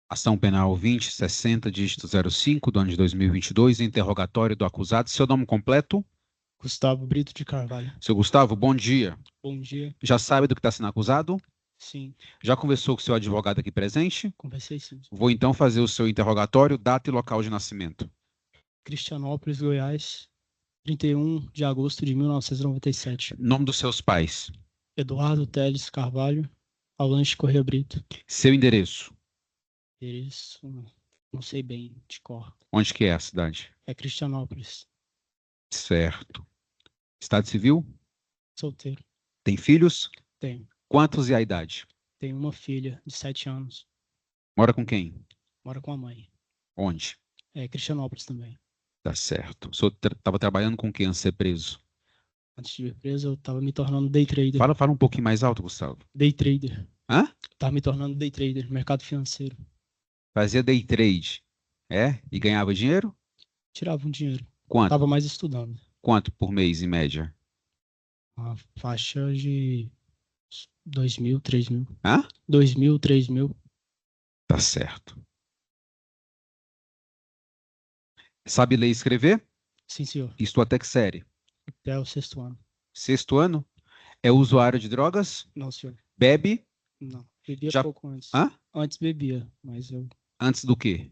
Ação Penal 2060, dígito 05, do ano de 2022, interrogatório do acusado. Seu nome completo? Gustavo Brito de Carvalho. Seu Gustavo, bom dia. Bom dia. Já sabe do que está sendo acusado? Sim. Já conversou com o seu advogado aqui presente? Conversei sim. Vou então fazer o seu interrogatório, data e local de nascimento. Cristianópolis, Goiás, 31 de agosto de 1997. Nome dos seus pais? Eduardo Teles Carvalho, Alange Corrêa Brito. Seu endereço? Isso, não sei bem de cor. Onde que é a cidade? É Cristianópolis. Certo. Estado civil? Solteiro. Tem filhos? Tenho. Quantos e a idade? Tenho uma filha de 7 anos. Mora com quem? Mora com a mãe. Onde? É Cristianópolis também. Tá certo. O senhor estava trabalhando com quem antes de ser preso? Antes de vir preso, eu estava me tornando day trader. Fala um pouquinho mais alto, Gustavo. Day trader. Hã? Estava me tornando day trader, mercado financeiro. Fazia day trade. É? E ganhava dinheiro? Tirava um dinheiro. Quanto? Estava mais estudando. Quanto por mês, em média? Uma faixa de 2.000, 3.000. Hã? 2.000, 3.000. Tá certo. Sabe ler e escrever? Sim, senhor. Estou até que série? Até o 6º ano. 6º ano? É usuário de drogas? Não, senhor. Bebe? Não. Bebia Já... pouco antes. Hã? Antes bebia, mas eu... Antes do quê?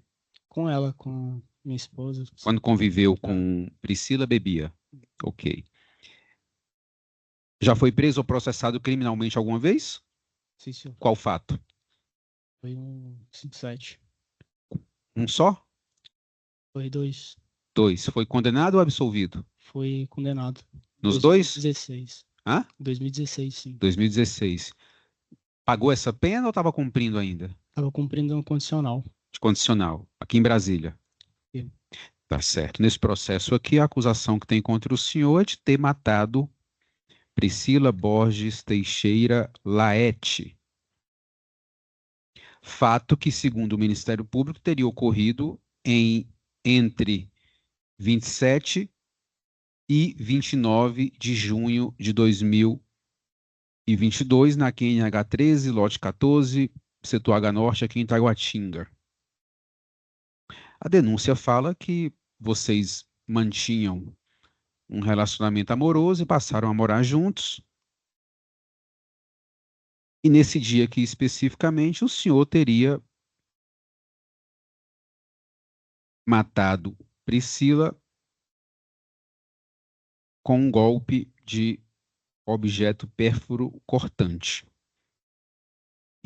Com ela, com minha esposa. Quando conviveu com Priscila, bebia. Ok. Já foi preso ou processado criminalmente alguma vez? Sim, senhor. Qual fato? Foi um 57. Um só? Foi 2. 2. Foi condenado ou absolvido? Foi condenado. Nos dois? 2016. Hã? 2016, sim. 2016. Pagou essa pena ou estava cumprindo ainda? Estava cumprindo um condicional. De condicional, aqui em Brasília. Sim. Tá certo. Nesse processo aqui, a acusação que tem contra o senhor é de ter matado Priscila Borges Teixeira Laete. Fato que, segundo o Ministério Público, teria ocorrido entre 27 e 29 de junho de 2022, na QNH 13, lote 14, setor H Norte, aqui em Taguatinga. A denúncia fala que vocês mantinham um relacionamento amoroso e passaram a morar juntos. E nesse dia aqui especificamente, o senhor teria matado Priscila com um golpe de objeto pérfuro cortante.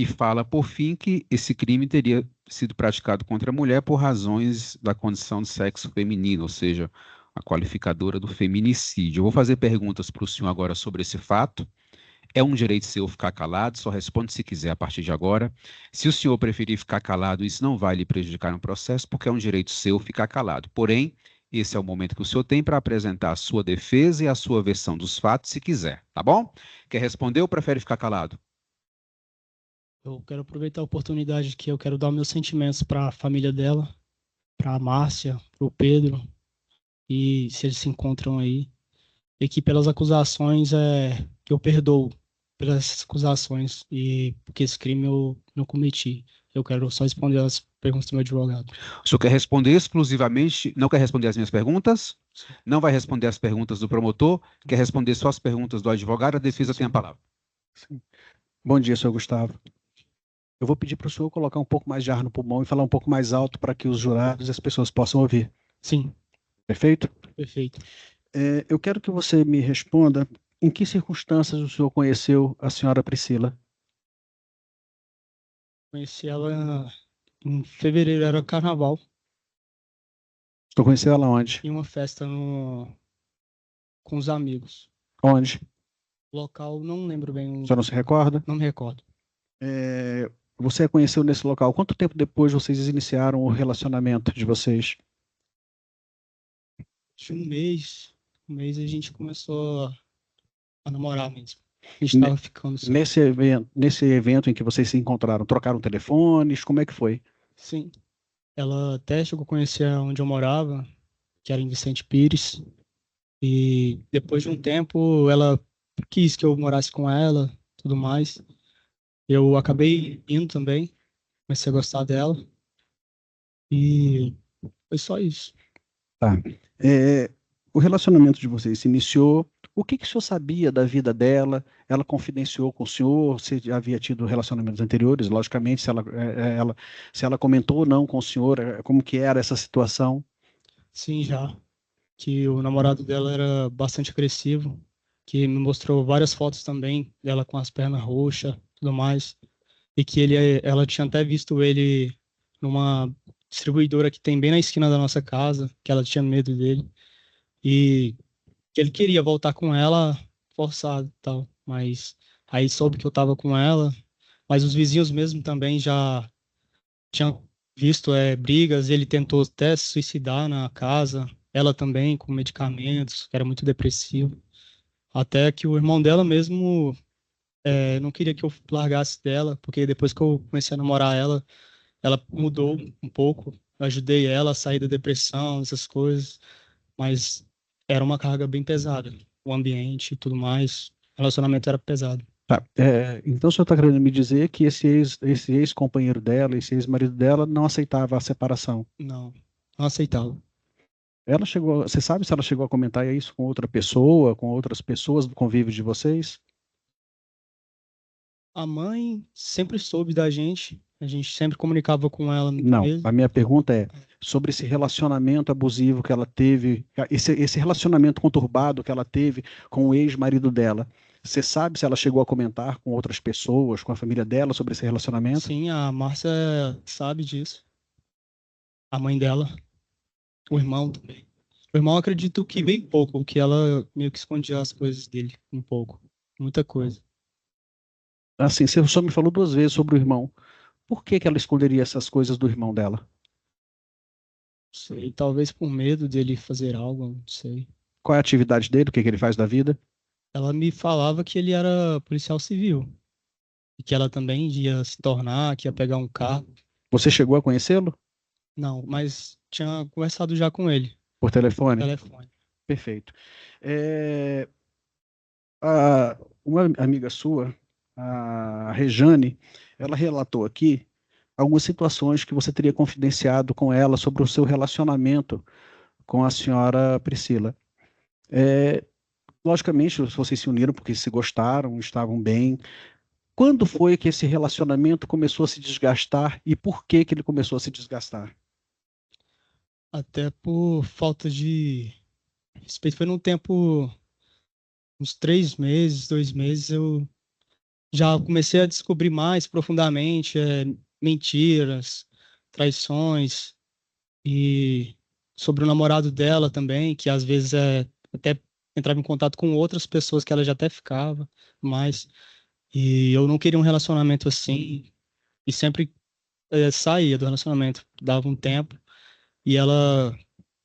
E fala, por fim, que esse crime teria sido praticado contra a mulher por razões da condição de sexo feminino, ou seja, a qualificadora do feminicídio. Eu vou fazer perguntas para o senhor agora sobre esse fato. É um direito seu ficar calado, só responde se quiser a partir de agora. Se o senhor preferir ficar calado, isso não vai lhe prejudicar no processo, porque é um direito seu ficar calado. Porém, esse é o momento que o senhor tem para apresentar a sua defesa e a sua versão dos fatos, se quiser, tá bom? Quer responder ou prefere ficar calado? Eu quero aproveitar a oportunidade que eu quero dar meus sentimentos para a família dela, para a Márcia, para o Pedro, e se eles se encontram aí, e que pelas acusações, que eu perdoo pelas acusações, e porque esse crime eu não cometi. Eu quero só responder as perguntas do meu advogado. O senhor quer responder exclusivamente, não quer responder as minhas perguntas? Sim. Não vai responder as perguntas do promotor? Quer responder só as perguntas do advogado? A defesa tem a palavra. Sim. Bom dia, senhor Gustavo. Eu vou pedir para o senhor colocar um pouco mais de ar no pulmão e falar um pouco mais alto para que os jurados e as pessoas possam ouvir. Sim. Perfeito? Perfeito. Eu quero que você me responda em que circunstâncias o senhor conheceu a senhora Priscila? Conheci ela em fevereiro, era carnaval. O senhor conheceu ela onde? Em uma festa com os amigos. Onde? Local, não lembro bem. O senhor não se recorda? Não me recordo. Você a conheceu nesse local. Quanto tempo depois vocês iniciaram o relacionamento de vocês? De um mês a gente começou a namorar mesmo. A gente estava ficando só. Nesse evento em que vocês se encontraram, trocaram telefones, como é que foi? Sim. Ela até chegou a conhecer onde eu morava, que era em Vicente Pires. E depois de um tempo, ela quis que eu morasse com ela, tudo mais. Eu acabei indo também, comecei a gostar dela. E foi só isso. Tá. É, o relacionamento de vocês se iniciou. O que que o senhor sabia da vida dela? Ela confidenciou com o senhor? Você já havia tido relacionamentos anteriores? Logicamente, se ela comentou ou não com o senhor, como que era essa situação? Sim, já. Que o namorado dela era bastante agressivo, que me mostrou várias fotos também dela com as pernas roxas, tudo mais, e que ela tinha até visto ele numa distribuidora que tem bem na esquina da nossa casa, que ela tinha medo dele e que ele queria voltar com ela forçado, e tal, mas aí soube que eu tava com ela, mas os vizinhos mesmo também já tinham visto brigas, ele tentou até se suicidar na casa, ela também com medicamentos, era muito depressivo. Até que o irmão dela mesmo não queria que eu largasse dela, porque depois que eu comecei a namorar ela, ela mudou um pouco. Eu ajudei ela a sair da depressão, essas coisas, mas era uma carga bem pesada. O ambiente e tudo mais, o relacionamento era pesado. Tá. Então o senhor está querendo me dizer que esse ex-companheiro dela, esse ex-marido dela, não aceitava a separação? Não, não aceitava. Você sabe se ela chegou a comentar isso com outra pessoa, com outras pessoas do convívio de vocês? A mãe sempre soube da gente, a gente sempre comunicava com ela Não. mesmo. A minha pergunta é sobre esse relacionamento abusivo que ela teve, esse relacionamento conturbado que ela teve com o ex-marido dela. Você sabe se ela chegou a comentar com outras pessoas, com a família dela sobre esse relacionamento? Sim, a Márcia sabe disso. A mãe dela, o irmão também. O irmão acredito que bem pouco, que ela meio que escondia as coisas dele um pouco, muita coisa. Assim, você só me falou duas vezes sobre o irmão. Por que que ela esconderia essas coisas do irmão dela? Não sei, talvez por medo dele fazer algo, não sei. Qual é a atividade dele? O que que ele faz da vida? Ela me falava que ele era policial civil e que ela também ia se tornar, que ia pegar um carro. Você chegou a conhecê-lo Não, mas tinha conversado já com ele, por por telefone? telefone. Perfeito. É, uma amiga sua, a Rejane, ela relatou aqui algumas situações que você teria confidenciado com ela sobre o seu relacionamento com a senhora Priscila. É, logicamente, vocês se uniram porque se gostaram, estavam bem. Quando foi que esse relacionamento começou a se desgastar e por que que ele começou a se desgastar? Até por falta de respeito. Foi num tempo, uns 3 meses, 2 meses, eu já comecei a descobrir mais profundamente mentiras, traições e sobre o namorado dela também, que às vezes até entrava em contato com outras pessoas que ela já até ficava, mas e eu não queria um relacionamento assim e sempre saía do relacionamento, dava um tempo e ela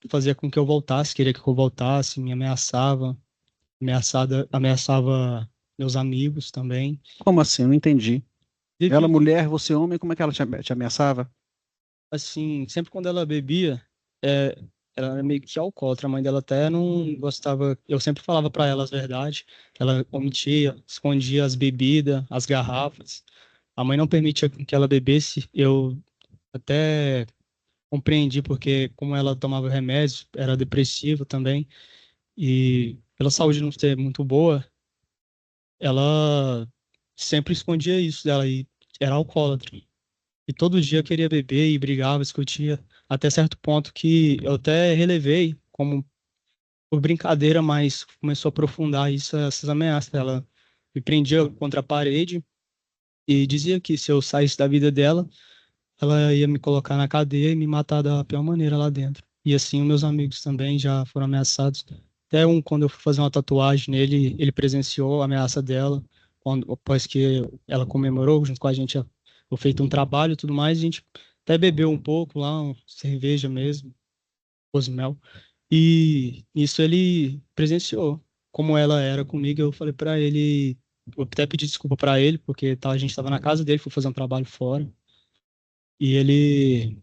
fazia com que eu voltasse, queria que eu voltasse, me ameaçava, ameaçava meus amigos também. Como assim? Eu não entendi. Ela Devido, mulher, você homem, como é que ela te ameaçava? assim, sempre quando ela bebia, é, ela era meio que alcoólatra. A mãe dela até não gostava. Eu sempre falava para ela as verdades. Ela omitia, escondia as bebidas, as garrafas. A mãe não permitia que ela bebesse. Eu até compreendi porque como ela tomava remédios, era depressiva também e pela saúde não ser muito boa, ela sempre escondia isso dela e era alcoólatra. E todo dia queria beber e brigava, discutia, até certo ponto que eu até relevei como por brincadeira, mas começou a aprofundar isso, essas ameaças. Ela me prendia contra a parede e dizia que se eu saísse da vida dela, ela ia me colocar na cadeia e me matar da pior maneira lá dentro. E assim, os meus amigos também já foram ameaçados. Até quando eu fui fazer uma tatuagem nele, ele presenciou a ameaça dela, após que ela comemorou junto com a gente o feito um trabalho e tudo mais, a gente até bebeu um pouco lá, cerveja mesmo, cozumel. E isso ele presenciou. Como ela era comigo, eu falei pra ele, eu até pedi desculpa pra ele, porque a gente tava na casa dele, fui fazer um trabalho fora. E ele,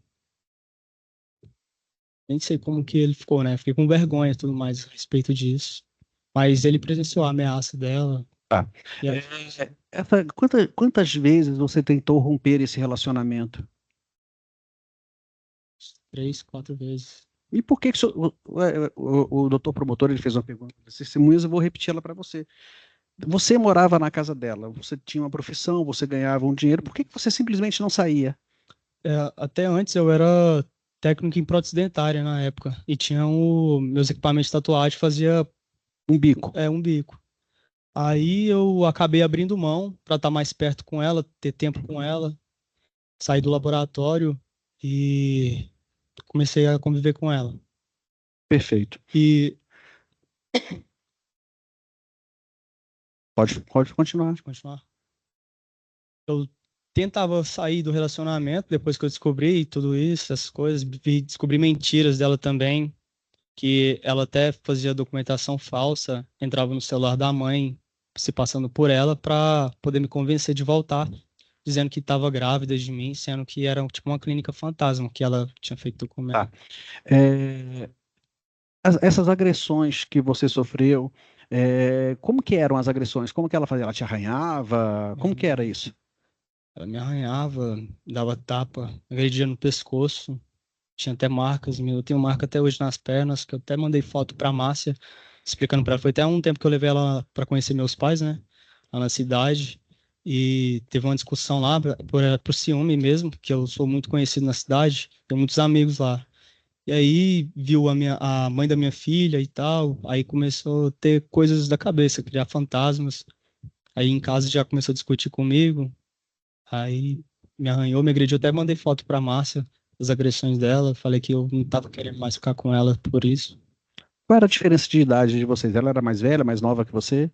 nem sei como que ele ficou, né? Fiquei com vergonha e tudo mais a respeito disso. Mas ele presenciou a ameaça dela. Tá. E É, quantas vezes você tentou romper esse relacionamento? 3, 4 vezes. E por que o doutor promotor ele fez uma pergunta testemunhas, eu vou repetir ela para você. Você morava na casa dela, você tinha uma profissão, você ganhava um dinheiro, por que você simplesmente não saía? Até antes eu era técnico em prótese dentária na época. E tinha meus equipamentos de tatuagem, fazia Um bico. um bico. Aí eu acabei abrindo mão para estar mais perto com ela, ter tempo com ela, sair do laboratório e comecei a conviver com ela. Perfeito. E Pode continuar. Pode continuar. Eu tentava sair do relacionamento depois que eu descobri tudo isso, essas coisas, descobri mentiras dela também, que ela até fazia documentação falsa, entrava no celular da mãe, se passando por ela para poder me convencer de voltar, dizendo que estava grávida de mim, sendo que era tipo uma clínica fantasma que ela tinha feito documento. Tá. Essas agressões que você sofreu, como que eram as agressões? Como que ela fazia? Ela te arranhava? Como que era isso? Ela me arranhava, dava tapa, agredia no pescoço. Tinha até marcas, eu tenho marca até hoje nas pernas, que eu até mandei foto pra Márcia, explicando pra ela. Foi até um tempo que eu levei ela pra conhecer meus pais, né? Lá na cidade. E teve uma discussão lá, por ciúme mesmo, que eu sou muito conhecido na cidade, tenho muitos amigos lá. E aí viu a mãe da minha filha e tal, aí começou a ter coisas da cabeça, criar fantasmas. Aí em casa já começou a discutir comigo, aí me arranhou, me agrediu, até mandei foto pra Márcia das agressões dela, falei que eu não tava querendo mais ficar com ela por isso. Qual era a diferença de idade de vocês? Ela era mais velha, mais nova que você?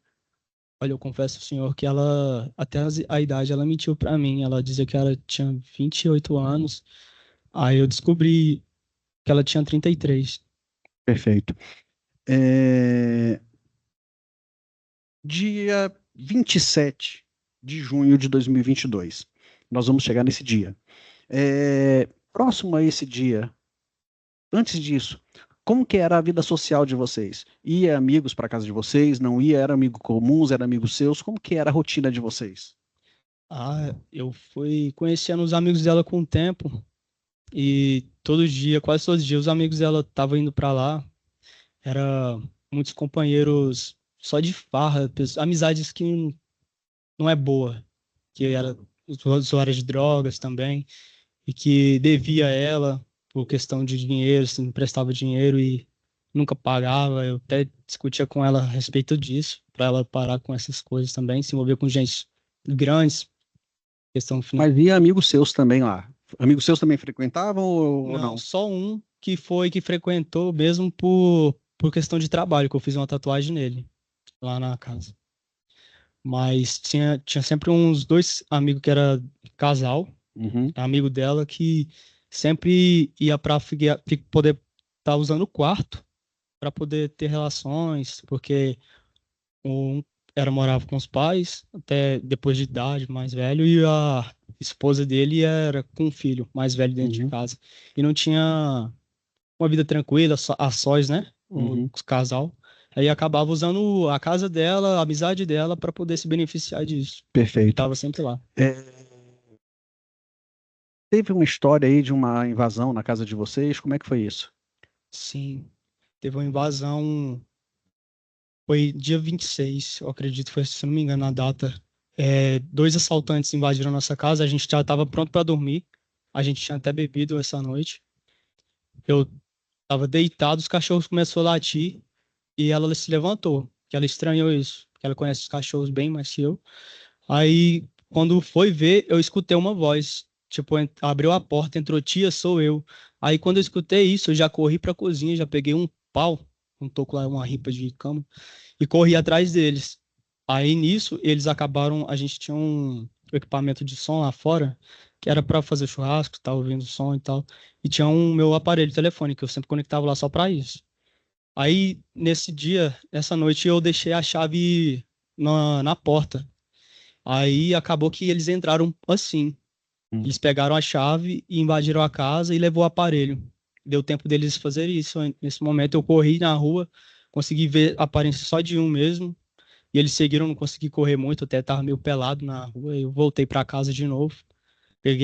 Olha, eu confesso ao senhor que ela, até a idade, ela mentiu pra mim, ela dizia que ela tinha 28 anos, aí eu descobri que ela tinha 33. Perfeito. Dia 27 de junho de 2022. Nós vamos chegar nesse dia. Próximo a esse dia, antes disso, como que era a vida social de vocês? Ia amigos para casa de vocês? Não ia? Era amigo comuns? Era amigos seus? Como que era a rotina de vocês? Eu fui conhecendo os amigos dela com o tempo e todo dia, quase todos os dias, os amigos dela estavam indo pra lá. Era muitos companheiros só de farra, amizades que não é boa, que era usuários de drogas também e que devia a ela por questão de dinheiro, se emprestava dinheiro e nunca pagava. Eu até discutia com ela a respeito disso, para ela parar com essas coisas também, se envolver com gente grandes, questão financeira. Mas ia amigos seus também lá? Amigos seus também frequentavam ou não? Só um que frequentou mesmo por questão de trabalho, que eu fiz uma tatuagem nele, lá na casa. Mas tinha sempre uns 2 amigos que era casal, Uhum. amigo dela, que sempre ia para poder estar usando o quarto para poder ter relações, porque um morava com os pais, até depois de idade, mais velho, e a esposa dele era com um filho mais velho dentro de casa. E não tinha uma vida tranquila, a sós, né? O casal. Aí acabava usando a casa dela, a amizade dela, para poder se beneficiar disso. Perfeito. Estava sempre lá. Teve uma história aí de uma invasão na casa de vocês? Como é que foi isso? Sim. Teve uma invasão. Foi dia 26, eu acredito, foi, se não me engano, a data. 2 assaltantes invadiram nossa casa, a gente já estava pronto para dormir. A gente tinha até bebido essa noite. Eu estava deitado, os cachorros começaram a latir e ela se levantou, que ela estranhou isso, porque ela conhece os cachorros bem mais que eu. Aí, quando foi ver, eu escutei uma voz, tipo, abriu a porta, entrou: tia, sou eu. Aí, quando eu escutei isso, eu já corri pra cozinha, já peguei um pau, um toco lá, uma ripa de cama, e corri atrás deles. Aí, nisso, eles acabaram, a gente tinha um equipamento de som lá fora, que era para fazer churrasco, tava ouvindo som e tal, e tinha meu aparelho telefônico, que eu sempre conectava lá só para isso. Aí, nesse dia, essa noite, eu deixei a chave na porta. Aí acabou que eles entraram assim. Eles pegaram a chave e invadiram a casa e levou o aparelho. Deu tempo deles fazer isso. Nesse momento eu corri na rua, consegui ver a aparência só de um mesmo. E eles seguiram, não consegui correr muito, até tava meio pelado na rua. Eu voltei para casa de novo.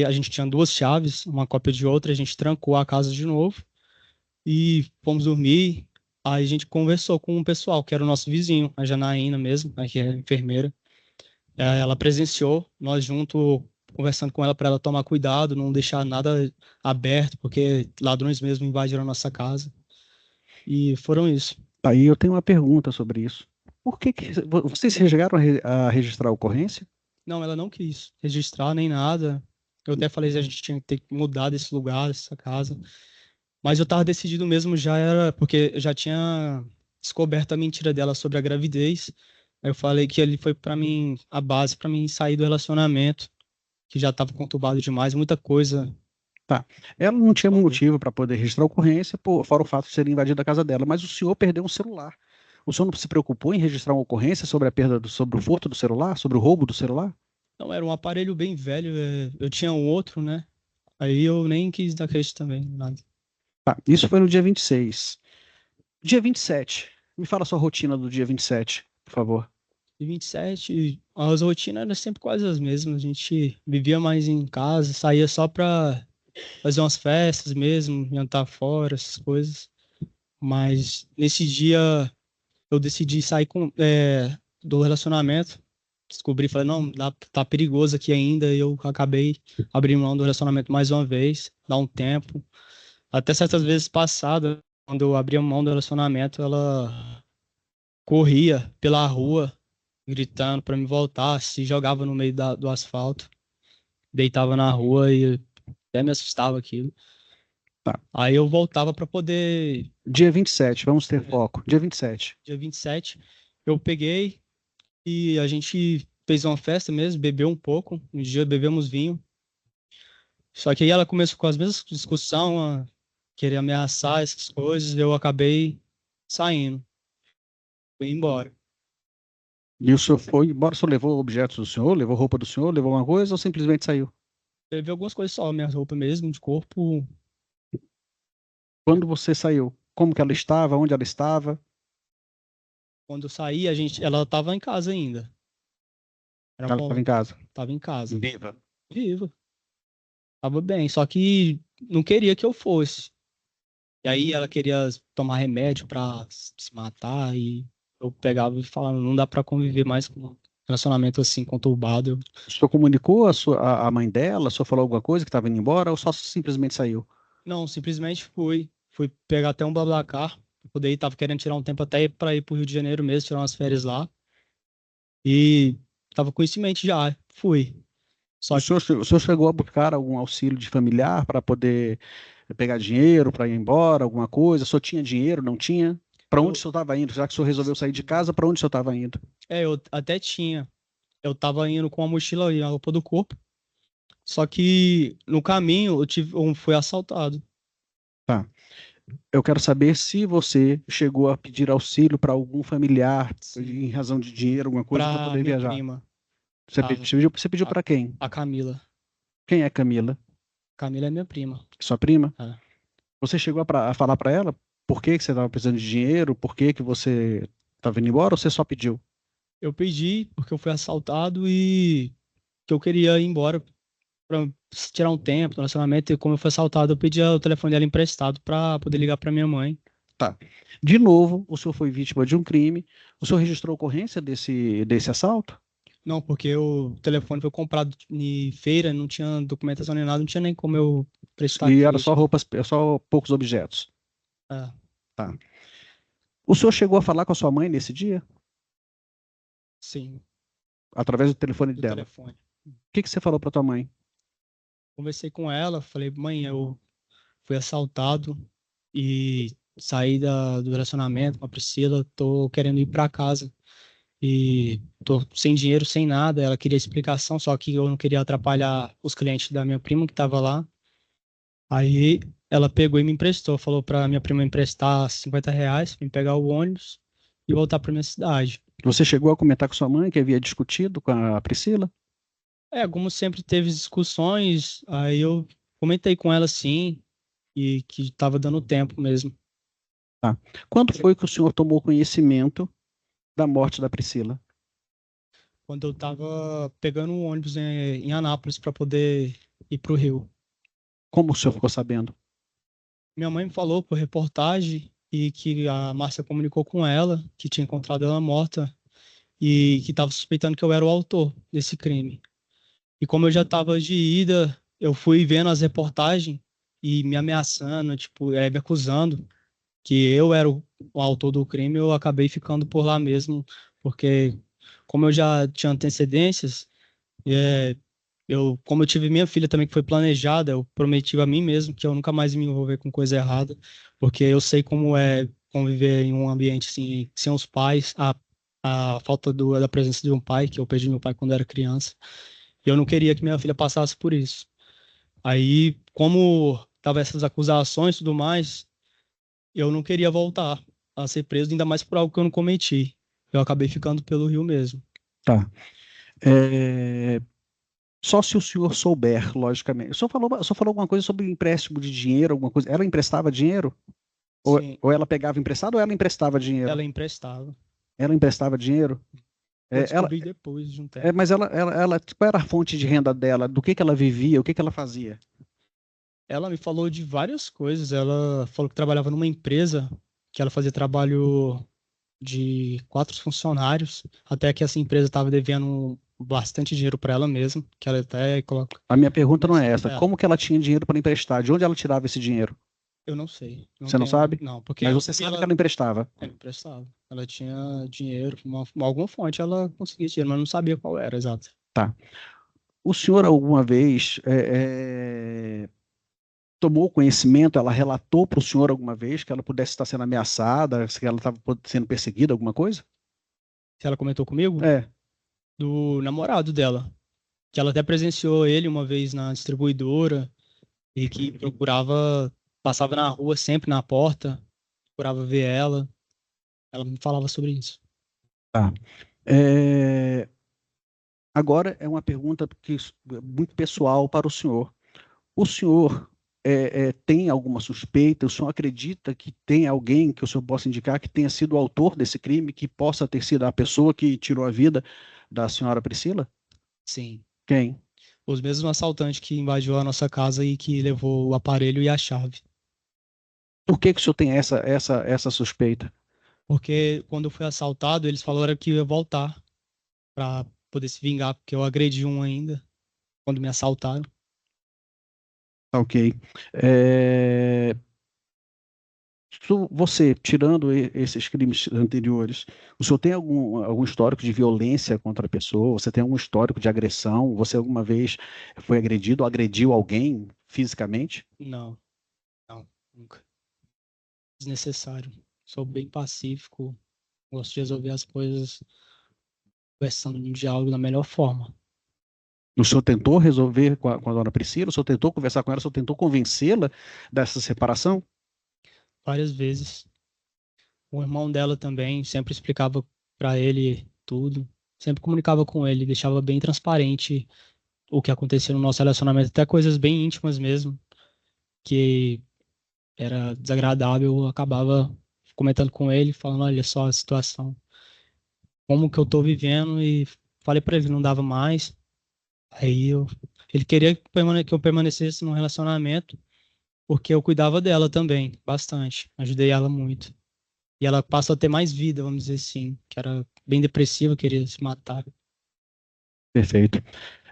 A gente tinha 2 chaves, uma cópia de outra, a gente trancou a casa de novo e fomos dormir. Aí a gente conversou com o pessoal, que era o nosso vizinho, a Janaína mesmo, que é enfermeira. Ela presenciou, nós junto conversando com ela para ela tomar cuidado, não deixar nada aberto, porque ladrões mesmo invadiram a nossa casa. E foram isso. Aí eu tenho uma pergunta sobre isso. Por que vocês chegaram a registrar a ocorrência? Não, ela não quis registrar nem nada. Eu até falei que a gente tinha que ter que mudar desse lugar, dessa casa. Mas eu tava decidido mesmo, já era, porque eu já tinha descoberto a mentira dela sobre a gravidez. Aí eu falei que ele foi para mim a base para mim sair do relacionamento, que já estava conturbado demais, muita coisa. Tá. Ela não tinha motivo para poder registrar a ocorrência, fora o fato de ser invadido a casa dela, mas o senhor perdeu um celular. O senhor não se preocupou em registrar uma ocorrência sobre a perda, sobre o furto do celular, sobre o roubo do celular? Não, era um aparelho bem velho, eu tinha um outro, né? Aí eu nem quis dar crédito também, nada. Tá. Isso foi no dia 26. Dia 27. Me fala a sua rotina do dia 27, por favor. E 27, as rotinas eram sempre quase as mesmas. A gente vivia mais em casa, saía só pra fazer umas festas mesmo, jantar fora, essas coisas. Mas nesse dia eu decidi sair do relacionamento. Descobri, falei, não, tá perigoso aqui ainda. E eu acabei abrindo mão do relacionamento mais uma vez, dá um tempo. Até certas vezes passadas, quando eu abria mão do relacionamento, ela corria pela rua, gritando para me voltar, se jogava no meio do asfalto, deitava na rua e até me assustava aquilo. Tá. Aí eu voltava para poder. Dia 27, vamos ter foco. Dia 27. Dia 27, eu peguei e a gente fez uma festa mesmo, bebeu um pouco. Um dia bebemos vinho. Só que aí ela começou com as mesmas discussões, a querer ameaçar essas coisas. Eu acabei saindo, fui embora. E o senhor foi embora, o senhor levou objetos do senhor, levou roupa do senhor, levou uma coisa ou simplesmente saiu? Levei algumas coisas só, minhas roupas mesmo, de corpo. Quando você saiu, como que ela estava, onde ela estava? Quando eu saí, ela estava em casa ainda. Ela estava em casa. Tava em casa. Viva. Viva. Tava bem, só que não queria que eu fosse. E aí ela queria tomar remédio pra se matar e eu pegava e falava, não dá pra conviver mais com um relacionamento assim conturbado. O senhor comunicou a mãe dela? O senhor falou alguma coisa que estava indo embora ou só simplesmente saiu? Não, simplesmente fui pegar até um BlaBlaCar, pra poder ir, tava querendo tirar um tempo até para ir pro Rio de Janeiro mesmo, tirar umas férias lá. E tava com isso em mente já, fui. Só O senhor chegou a buscar algum auxílio de familiar para poder pegar dinheiro, para ir embora, alguma coisa? O senhor tinha dinheiro, não tinha? Para onde o senhor estava indo? Já que o senhor resolveu sair de casa, para onde o senhor estava indo? eu até tinha. Eu tava indo com a mochila e a roupa do corpo. Só que no caminho fui assaltado. Tá. Eu quero saber se você chegou a pedir auxílio para algum familiar em razão de dinheiro, alguma coisa, para Pra poder minha viajar. prima, Você pediu para quem? a Camila. Quem é Camila? Camila é minha prima. Sua prima? É. Você chegou a falar para ela por que que você estava precisando de dinheiro, por que que você estava indo embora ou você só pediu? Eu pedi porque eu fui assaltado e que eu queria ir embora pra tirar um tempo do relacionamento. E como eu fui assaltado, eu pedi o telefone dela emprestado pra poder ligar pra minha mãe. Tá. De novo, o senhor foi vítima de um crime. O senhor registrou ocorrência desse assalto? Não, porque o telefone foi comprado em feira, não tinha documentação nem nada, não tinha nem como eu prestar E era crédito. só roupas, só poucos objetos. É, Tá. O senhor chegou a falar com a sua mãe nesse dia? sim, Através do telefone do dela. telefone. O que que você falou para tua mãe? Conversei com ela, falei, mãe, eu fui assaltado e saí do relacionamento com a Priscila, tô querendo ir para casa e tô sem dinheiro, sem nada. Ela queria explicação, só que eu não queria atrapalhar os clientes da minha prima que tava lá. Aí ela pegou e me emprestou, falou para minha prima emprestar R$ 50 pra me pegar o ônibus e voltar para minha cidade. Você chegou a comentar com sua mãe que havia discutido com a Priscila? Como sempre teve discussões, aí eu comentei com ela sim, e que tava dando tempo mesmo. Tá. Quando foi que o senhor tomou conhecimento da morte da Priscila? Quando eu tava pegando um ônibus em Anápolis para poder ir para o Rio. Como o senhor ficou sabendo? Minha mãe me falou por reportagem e que a Márcia comunicou com ela que tinha encontrado ela morta e que estava suspeitando que eu era o autor desse crime. E como eu já estava de ida, eu fui vendo as reportagens e me ameaçando, tipo, me acusando que eu era o autor do crime, eu acabei ficando por lá mesmo, porque como eu já tinha antecedências, é, como eu tive minha filha também que foi planejada, eu prometi a mim mesmo que eu nunca mais me envolver com coisa errada, porque eu sei como é conviver em um ambiente assim, sem os pais, a falta da presença de um pai, que eu perdi meu pai quando era criança, e eu não queria que minha filha passasse por isso. Aí, como tava essas acusações e tudo mais, eu não queria voltar a ser preso, ainda mais por algo que eu não cometi. Eu acabei ficando pelo Rio mesmo. Tá. É, Só se o senhor souber, logicamente. O senhor falou alguma coisa sobre empréstimo de dinheiro, alguma coisa. Ela emprestava dinheiro? Sim, Ou ela pegava emprestado ou ela emprestava dinheiro? ela emprestava. Ela emprestava dinheiro? Eu É, ela, descobri depois de um tempo. mas qual era a fonte de renda dela? Do que ela vivia? O que ela fazia? Ela me falou de várias coisas. Ela falou que trabalhava numa empresa que ela fazia trabalho de 4 funcionários, até que essa empresa estava devendo bastante dinheiro para ela mesma, que ela até coloca. A minha pergunta não é essa. É, Como que ela tinha dinheiro para emprestar? De onde ela tirava esse dinheiro? eu não sei, não Você não tenho, sabe? não, porque Mas eu você vi sabe que ela emprestava. ela emprestava. Ela tinha dinheiro, alguma fonte ela conseguia dinheiro, mas não sabia qual era, exato. Tá. O senhor alguma vez tomou conhecimento, ela relatou para o senhor alguma vez que ela pudesse estar sendo ameaçada, que ela estava sendo perseguida, alguma coisa? Se ela comentou comigo, É. do namorado dela, que ela até presenciou ele uma vez na distribuidora e que procurava, passava na rua sempre na porta, procurava ver ela. Ela me falava sobre isso. Tá. É, Agora é uma pergunta muito pessoal para o senhor. O senhor tem alguma suspeita? O senhor acredita que tem alguém que o senhor possa indicar que tenha sido o autor desse crime, que possa ter sido a pessoa que tirou a vida da senhora Priscila? Sim. Quem? Os mesmos assaltantes que invadiu a nossa casa e que levou o aparelho e a chave. Por que que o senhor tem essa suspeita? Porque quando eu fui assaltado, eles falaram que eu ia voltar pra poder se vingar, porque eu agredi um ainda quando me assaltaram. Tá, ok. É, Você, tirando esses crimes anteriores, o senhor tem algum histórico de violência contra a pessoa? Você tem algum histórico de agressão? Você alguma vez foi agredido ou agrediu alguém fisicamente? Não, não, nunca. Desnecessário. Sou bem pacífico, gosto de resolver as coisas conversando no diálogo da melhor forma. O senhor tentou resolver com a dona Priscila? O senhor tentou conversar com ela? O senhor tentou convencê-la dessa separação? Várias vezes. O irmão dela também sempre explicava para ele tudo, sempre comunicava com ele, deixava bem transparente o que acontecia no nosso relacionamento, até coisas bem íntimas mesmo, que era desagradável, eu acabava comentando com ele, falando, olha só a situação, como que eu tô vivendo, e falei para ele que não dava mais. Ele queria que eu permanecesse no relacionamento, porque eu cuidava dela também, bastante, ajudei ela muito. E ela passou a ter mais vida, vamos dizer assim, que era bem depressiva, queria se matar. Perfeito.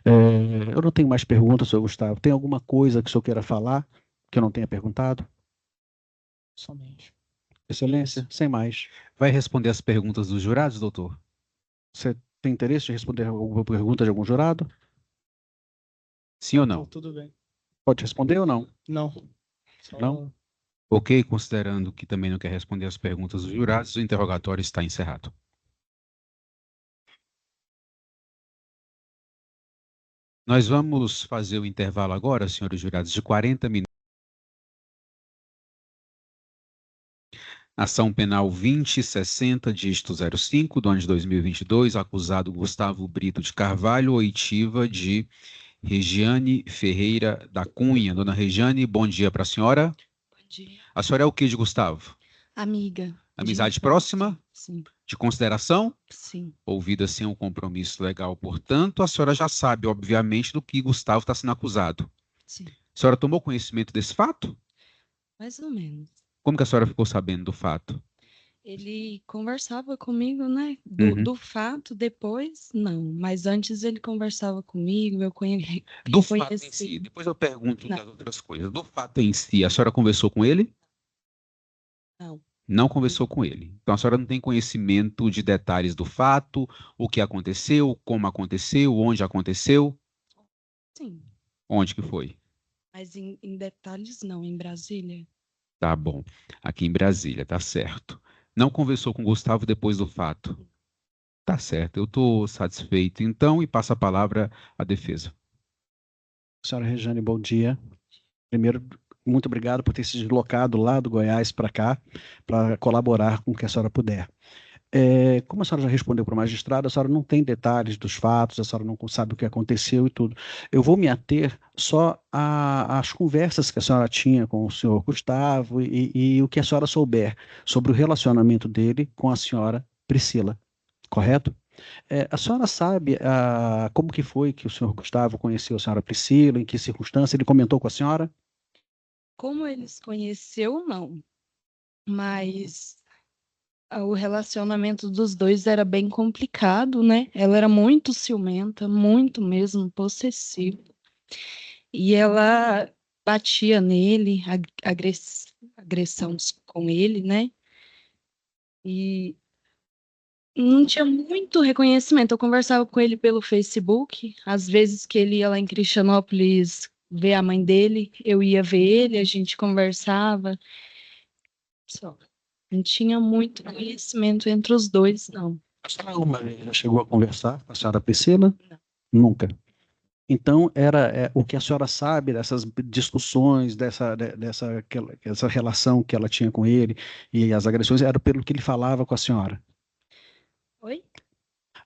Eu não tenho mais perguntas, senhor Gustavo. Tem alguma coisa que o senhor queira falar que eu não tenha perguntado? Somente. Excelência, sem mais. Vai responder as perguntas dos jurados, doutor? Você tem interesse em responder alguma pergunta de algum jurado? Sim ou não? Tudo bem. Pode responder ou não? Não. Só... Não? Ok, considerando que também não quer responder as perguntas dos jurados, o interrogatório está encerrado. Nós vamos fazer o intervalo agora, senhores jurados, de 40 minutos. Ação penal 2060, dígito 05, do ano de 2022, acusado Gustavo Brito de Carvalho, oitiva de Regiane Ferreira da Cunha. Dona Regiane, bom dia para a senhora. Bom dia. A senhora é o que de Gustavo? Amiga. Amizade próxima? Sim, De consideração? sim. Ouvida sem um compromisso legal, portanto, a senhora já sabe, obviamente, do que Gustavo está sendo acusado. Sim, A senhora tomou conhecimento desse fato? mais ou menos. Como que a senhora ficou sabendo do fato? Ele conversava comigo, né? Uhum. Do fato, depois, não. Mas antes ele conversava comigo, eu Do fato em conheci. si, depois eu pergunto Não. das outras coisas. Do fato em si, a senhora conversou com ele? Não. Não conversou com ele. Então a senhora não tem conhecimento de detalhes do fato, o que aconteceu, como aconteceu, onde aconteceu, Sim, onde que foi. mas em detalhes não, em Brasília. Tá bom. Aqui em Brasília, tá certo. Não conversou com o Gustavo depois do fato. Tá certo, eu estou satisfeito então e passo a palavra à defesa. Senhora Rejane, bom dia. Primeiro, muito obrigado por ter se deslocado lá do Goiás para cá, para colaborar com o que a senhora puder. Como a senhora já respondeu para o magistrado, a senhora não tem detalhes dos fatos, a senhora não sabe o que aconteceu e tudo. Eu vou me ater só às conversas que a senhora tinha com o senhor Gustavo e o que a senhora souber sobre o relacionamento dele com a senhora Priscila, correto? A senhora sabe como que foi que o senhor Gustavo conheceu a senhora Priscila, em que circunstância ele comentou com a senhora? Como eles conheceu, não. Mas o relacionamento dos dois era bem complicado, né? Ela era muito ciumenta, muito mesmo, possessiva. E ela batia nele, agressão com ele, né? E não tinha muito reconhecimento. Eu conversava com ele pelo Facebook. Às vezes que ele ia lá em Cristianópolis ver a mãe dele, eu ia ver ele, a gente conversava. Só. Não tinha muito conhecimento entre os dois, não. A senhora alguma vez já chegou a conversar com a senhora Priscila? Não. Nunca. Então, o que a senhora sabe dessas discussões, essa relação que ela tinha com ele e as agressões, era pelo que ele falava com a senhora. Oi?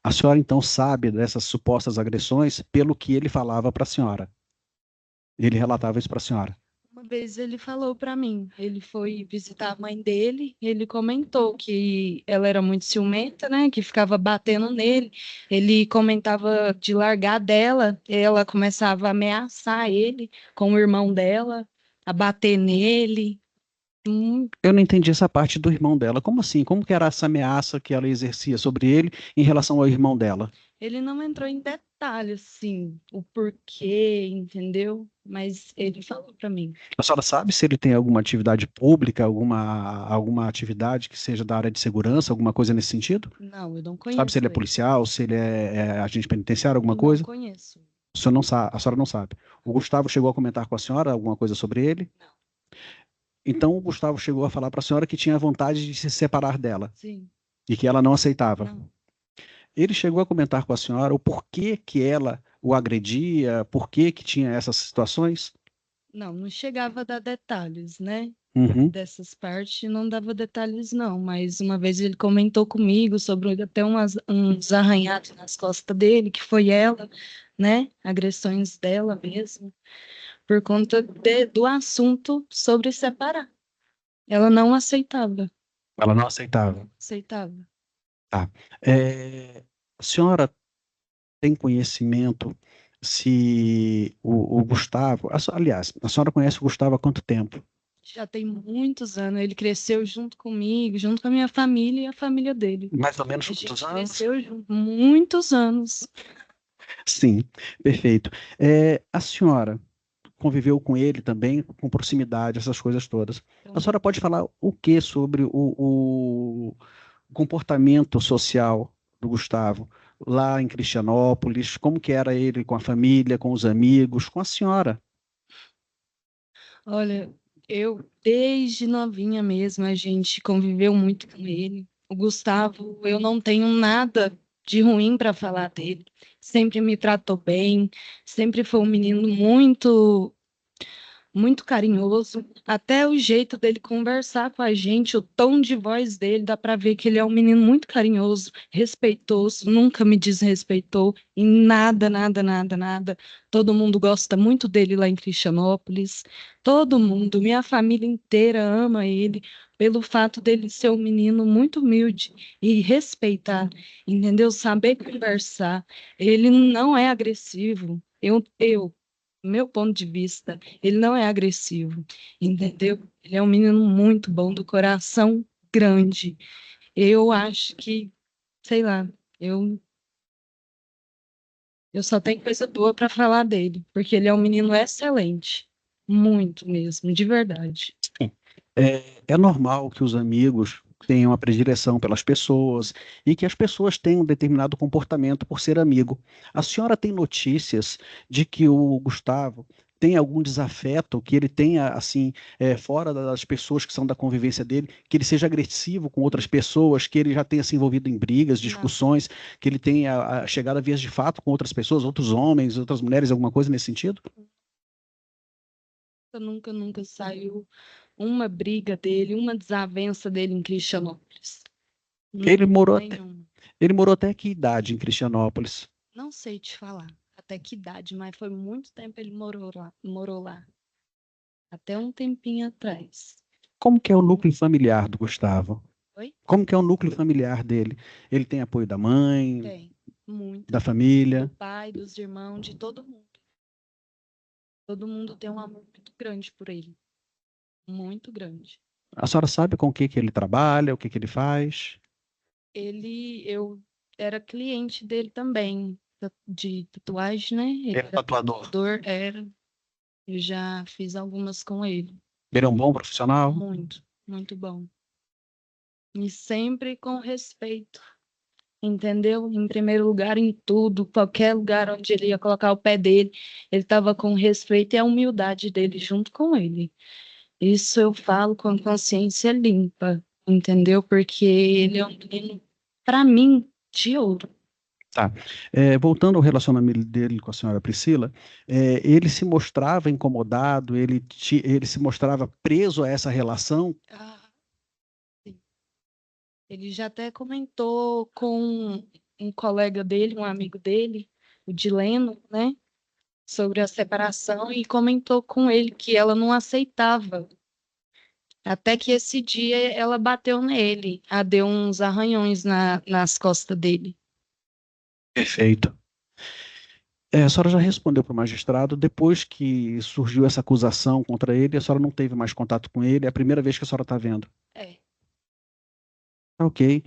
A senhora, então, sabe dessas supostas agressões pelo que ele falava para a senhora. Ele relatava isso para a senhora. Uma vez ele falou para mim, ele foi visitar a mãe dele, ele comentou que ela era muito ciumenta, né, que ficava batendo nele. Ele comentava de largar dela, ela começava a ameaçar ele com o irmão dela, a bater nele. Eu não entendi essa parte do irmão dela. Como assim? Como que era essa ameaça que ela exercia sobre ele em relação ao irmão dela? Ele não entrou em detalhes, assim, o porquê, entendeu? Mas ele falou para mim. A senhora sabe se ele tem alguma atividade pública, alguma atividade que seja da área de segurança, alguma coisa nesse sentido? Não, eu não Sabe se conheço ele é ele. policial, se ele é agente penitenciário, alguma Eu coisa? não conheço. O senhor não sabe, a senhora não sabe. O Gustavo chegou a comentar com a senhora alguma coisa sobre ele? Não. Então o Gustavo chegou a falar para a senhora que tinha vontade de se separar dela Sim. e que ela não aceitava. Não. Ele chegou a comentar com a senhora o porquê que ela o agredia, por que tinha essas situações? Não, não chegava a dar detalhes, né? Uhum. Dessas partes não dava detalhes, não. Mas uma vez ele comentou comigo sobre até uns arranhados nas costas dele, que foi ela, né? Agressões dela mesmo, por conta do assunto sobre separar. Ela não aceitava. Ela não aceitava. Aceitava. Tá. A senhora tem conhecimento se o Gustavo. Aliás, a senhora conhece o Gustavo há quanto tempo? Já tem muitos anos. Ele cresceu junto comigo, junto com a minha família e a família dele. Mais ou menos A gente quantos anos? cresceu junto muitos anos. Sim, perfeito. A senhora conviveu com ele também, com proximidade, essas coisas todas. A senhora pode falar o que sobre o comportamento social do Gustavo lá em Cristianópolis? Como que era ele com a família, com os amigos, com a senhora? Olha, eu desde novinha mesmo, a gente conviveu muito com ele. O Gustavo, eu não tenho nada de ruim para falar dele. Sempre me tratou bem, sempre foi um menino muito carinhoso. Até o jeito dele conversar com a gente, o tom de voz dele, dá para ver que ele é um menino muito carinhoso, respeitoso, nunca me desrespeitou em nada, nada, nada, nada. Todo mundo gosta muito dele lá em Cristianópolis. Todo mundo, minha família inteira ama ele pelo fato dele ser um menino muito humilde e respeitar, entendeu? Saber conversar. Ele não é agressivo. Eu meu ponto de vista, ele não é agressivo, entendeu? Ele é um menino muito bom, do coração grande. Eu acho que, sei lá, eu só tenho coisa boa para falar dele, porque ele é um menino excelente. Muito mesmo, de verdade. É normal que os amigos tenham a predileção pelas pessoas e que as pessoas tenham um determinado comportamento por ser amigo. A senhora tem notícias de que o Gustavo tem algum desafeto, que ele tenha, assim, fora das pessoas que são da convivência dele, que ele seja agressivo com outras pessoas, que ele já tenha se envolvido em brigas, Não. discussões, que ele tenha chegado a vias de fato com outras pessoas, outros homens, outras mulheres, alguma coisa nesse sentido? Nunca saiu uma briga dele, uma desavença dele em Cristianópolis. Ele morou até, Nenhuma. ele morou até que idade em Cristianópolis? Não sei te falar até que idade, mas foi muito tempo ele morou lá. Até um tempinho atrás. Como que é o núcleo familiar do Gustavo? Oi? Como que é o núcleo familiar dele? Ele tem apoio da mãe, Tem. Muito. da família? Do pai, dos irmãos, de todo mundo. Todo mundo tem um amor muito grande por ele. Muito grande. A senhora sabe com o que ele trabalha, o que ele faz? Eu era cliente dele também, de tatuagem, né? Ele era tatuador, era. Eu já fiz algumas com ele. Ele é um bom profissional? Muito, muito bom. E sempre com respeito, entendeu? Em primeiro lugar, em tudo, qualquer lugar onde ele ia colocar o pé dele, ele estava com respeito e a humildade dele junto com ele. Isso eu falo com consciência limpa, entendeu? Porque ele é um menino, para mim, de ouro. Tá. Voltando ao relacionamento dele com a senhora Priscila, ele se mostrava incomodado, ele se mostrava preso a essa relação? Sim. Ele já até comentou com um colega dele, um amigo dele, o Dileno, né? Sobre a separação e comentou com ele que ela não aceitava. Até que esse dia ela bateu nele, deu uns arranhões nas costas dele. Perfeito. A senhora já respondeu para o magistrado, depois que surgiu essa acusação contra ele, a senhora não teve mais contato com ele, é a primeira vez que a senhora está vendo? É. Ok.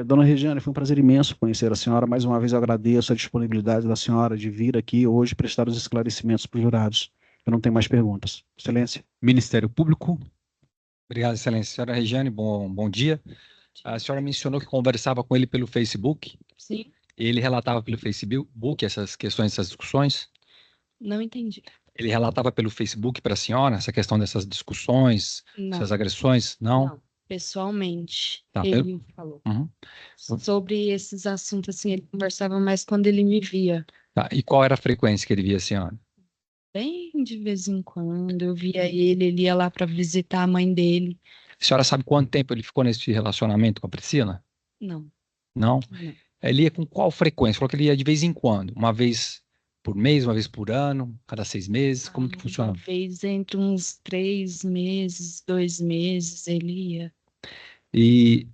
Dona Regiane, foi um prazer imenso conhecer a senhora. Mais uma vez eu agradeço a disponibilidade da senhora de vir aqui hoje prestar os esclarecimentos para os jurados. Eu não tenho mais perguntas. Excelência. Ministério Público. Obrigado, Excelência. Senhora Regiane, bom dia. A senhora mencionou que conversava com ele pelo Facebook. Sim. Ele relatava pelo Facebook essas questões, essas discussões? Não entendi. Ele relatava pelo Facebook para a senhora essa questão dessas discussões, Não. essas agressões? Não? Não. Pessoalmente, Tá, ele falou. Uhum. Sobre esses assuntos, assim, ele conversava mais quando ele me via. Tá. E qual era a frequência que ele via a senhora? Bem de vez em quando eu via ele ia lá para visitar a mãe dele. A senhora sabe quanto tempo ele ficou nesse relacionamento com a Priscila? Não. Não? Não. Ele ia com qual frequência? Falou que ele ia de vez em quando, uma vez por mês, uma vez por ano, cada 6 meses, como que funciona? Uma vez entre uns 3 meses, 2 meses, ele ia. E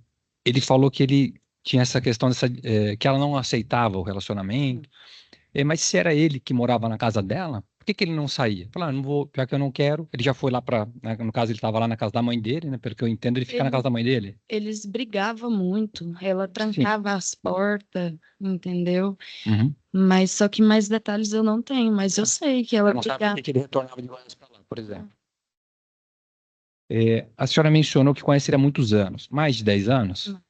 ele falou que ele tinha essa questão que ela não aceitava o relacionamento. Mas se era ele que morava na casa dela, por que ele não saía? Falou, não vou, já que eu não quero. Ele já foi lá no caso ele estava lá na casa da mãe dele, né? Pelo que eu entendo, ele fica na casa da mãe dele. Eles brigavam muito, ela trancava as portas, entendeu? Uhum. Mas só que mais detalhes eu não tenho, mas eu sei que ela Não sabe brigava. por que ele retornava de Goiás para lá, por exemplo. A senhora mencionou que conhece ele há muitos anos, mais de 10 anos? Não,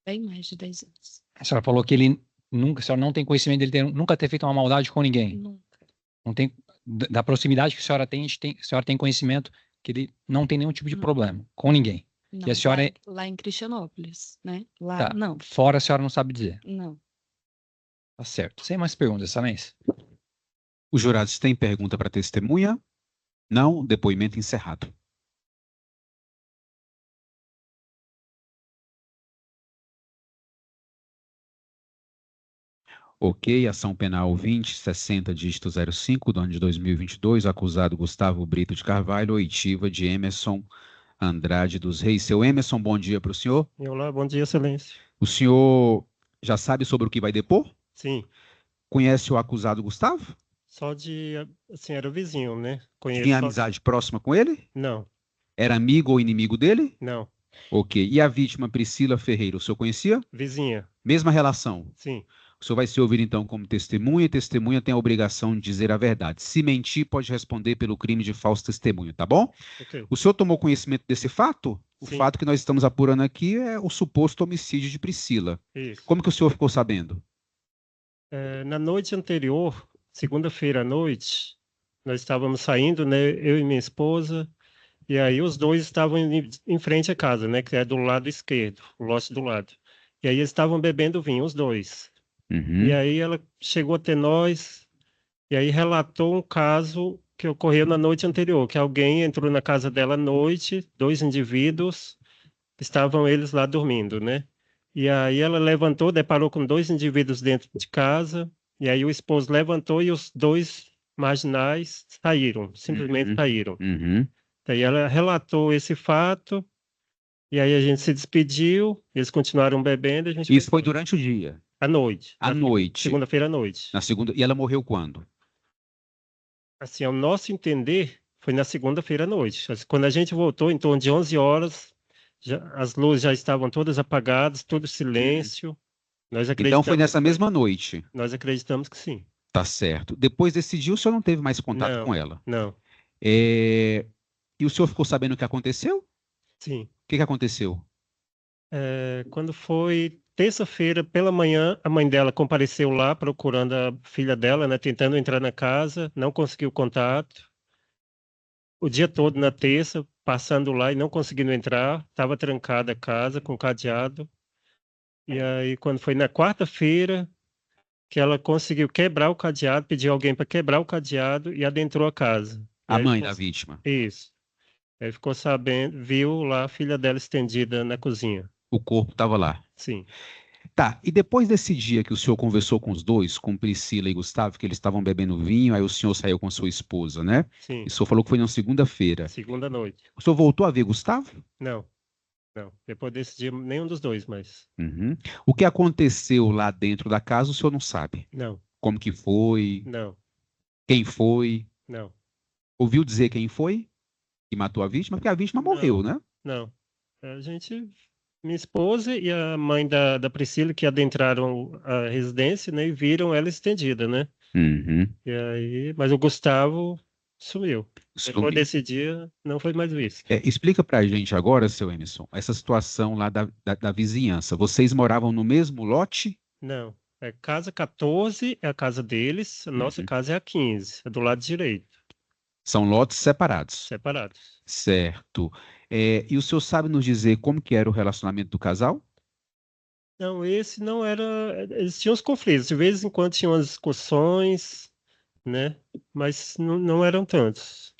bem mais de 10 anos. A senhora falou que ele nunca, a senhora não tem conhecimento dele nunca ter feito uma maldade com ninguém. Nunca. Não tem, da proximidade que a senhora tem, a senhora tem conhecimento que ele não tem nenhum tipo de problema com ninguém. Não, E a senhora lá em Cristianópolis, né? Lá, tá, não. fora a senhora não sabe dizer. Não. Tá certo. Sem mais perguntas, Excelência. Os jurados têm pergunta para a testemunha? Não. Depoimento encerrado. Ok, ação penal 2060, dígito 05, do ano de 2022, acusado Gustavo Brito de Carvalho, oitiva de Emerson Andrade dos Reis. Seu Emerson, bom dia para o senhor. Olá, bom dia, Excelência. O senhor já sabe sobre o que vai depor? Sim, Conhece o acusado Gustavo? Só de, assim, era vizinho, né? Conheço Tinha só... amizade próxima com ele? Não, Era amigo ou inimigo dele? não. Ok. E a vítima Priscila Ferreira, o senhor conhecia? Vizinha, Mesma relação. sim. O senhor vai se ouvir então como testemunha, e testemunha tem a obrigação de dizer a verdade. Se mentir, pode responder pelo crime de falso testemunho, tá bom? Ok. O senhor tomou conhecimento desse fato? O Sim. fato que nós estamos apurando aqui é o suposto homicídio de Priscila. Isso. Como que o senhor ficou sabendo? Na noite anterior, segunda-feira à noite, nós estávamos saindo, né? Eu e minha esposa, e aí os dois estavam em frente à casa, né? Que é do lado esquerdo, o lote do lado. E aí eles estavam bebendo vinho, os dois. Uhum. E aí ela chegou até nós, e aí relatou um caso que ocorreu na noite anterior, que alguém entrou na casa dela à noite, 2 indivíduos, estavam eles lá dormindo, né? E aí ela levantou, deparou com 2 indivíduos dentro de casa, e aí o esposo levantou e os 2 marginais saíram, simplesmente Uhum. saíram. Uhum. Daí ela relatou esse fato, e aí a gente se despediu, eles continuaram bebendo, a gente Isso foi durante o dia, à noite, à noite, segunda-feira à noite. na segunda. E ela morreu quando? Assim, ao nosso entender, foi na segunda-feira à noite. Quando a gente voltou, em torno de 11 horas, as luzes já estavam todas apagadas, todo silêncio. Nós Então foi acreditamos nessa que foi- mesma noite. Nós acreditamos que sim. Tá certo. Depois desse dia, o senhor não teve mais contato Não, com ela. não, E o senhor ficou sabendo o que aconteceu? O sim. que aconteceu? Quando foi terça-feira pela manhã, a mãe dela compareceu lá procurando a filha dela, né, tentando entrar na casa, não conseguiu contato. O dia todo na terça, passando lá e não conseguindo entrar, estava trancada a casa com cadeado. E aí, quando foi na quarta-feira, que ela conseguiu quebrar o cadeado, pediu alguém para quebrar o cadeado e adentrou a casa. E A aí mãe ficou- da vítima. Isso. Aí ficou sabendo, viu lá a filha dela estendida na cozinha. O corpo estava lá. Sim, Tá, e depois desse dia que o senhor conversou com os dois, com Priscila e Gustavo, que eles estavam bebendo vinho, aí o senhor saiu com sua esposa, né? sim. E o senhor falou que foi na segunda-feira. Segunda noite. O senhor voltou a ver Gustavo? Não, não. Depois desse dia, nenhum dos dois, mas Uhum. O que aconteceu lá dentro da casa, o senhor não sabe. não, Como que foi? não, Quem foi? não, Ouviu dizer quem foi que matou a vítima? Porque a vítima morreu, né? não. Minha esposa e a mãe da Priscila que adentraram a residência, né, e viram ela estendida, né? Uhum. E aí, mas o Gustavo sumiu. Depois desse dia, não foi mais visto. Explica pra gente agora, seu Emerson, essa situação lá da vizinhança. Vocês moravam no mesmo lote? Não. Casa 14 é a casa deles, a nossa Uhum. casa é a 15, é do lado direito, São lotes separados. separados. Certo. E o senhor sabe nos dizer como que era o relacionamento do casal? Não, esse não era. Eles tinham os conflitos, de vez em quando tinham as discussões, né? Mas não eram tantos.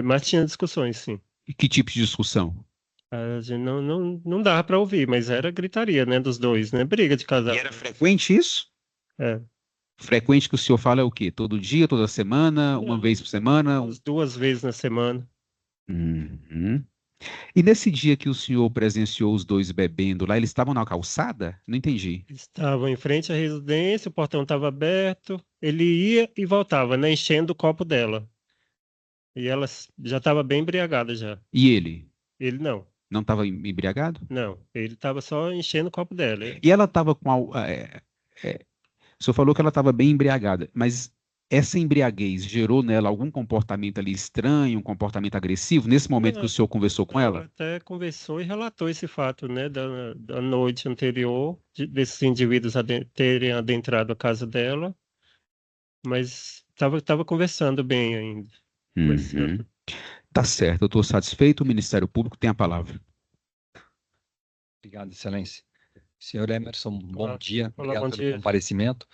Mas tinha discussões, sim. E que tipo de discussão? A gente não dava para ouvir, mas era gritaria, né, dos dois, né? Briga de casal. E era frequente isso? É. Frequente que o senhor fala é o quê? Todo dia, toda semana, uma Não, vez por semana? umas 2 vezes na semana. Uhum. E nesse dia que o senhor presenciou os dois bebendo lá, eles estavam na calçada? Não entendi. Estavam em frente à residência, o portão estava aberto, ele ia e voltava, né, enchendo o copo dela. E ela já estava bem embriagada já. E ele? Ele não, Não estava embriagado? não. Ele estava só enchendo o copo dela. E ela estava com. O senhor falou que ela estava bem embriagada, mas essa embriaguez gerou nela algum comportamento ali estranho, um comportamento agressivo, nesse momento que o Não, senhor conversou com ela ela? até conversou e relatou esse fato, né, da noite anterior, desses indivíduos terem adentrado a casa dela, mas estava conversando bem ainda. Uhum. Tá certo, eu estou satisfeito. O Ministério Público tem a palavra. Obrigado, Excelência. Senhor Emerson, bom dia. Olá, Obrigado bom pelo dia. comparecimento.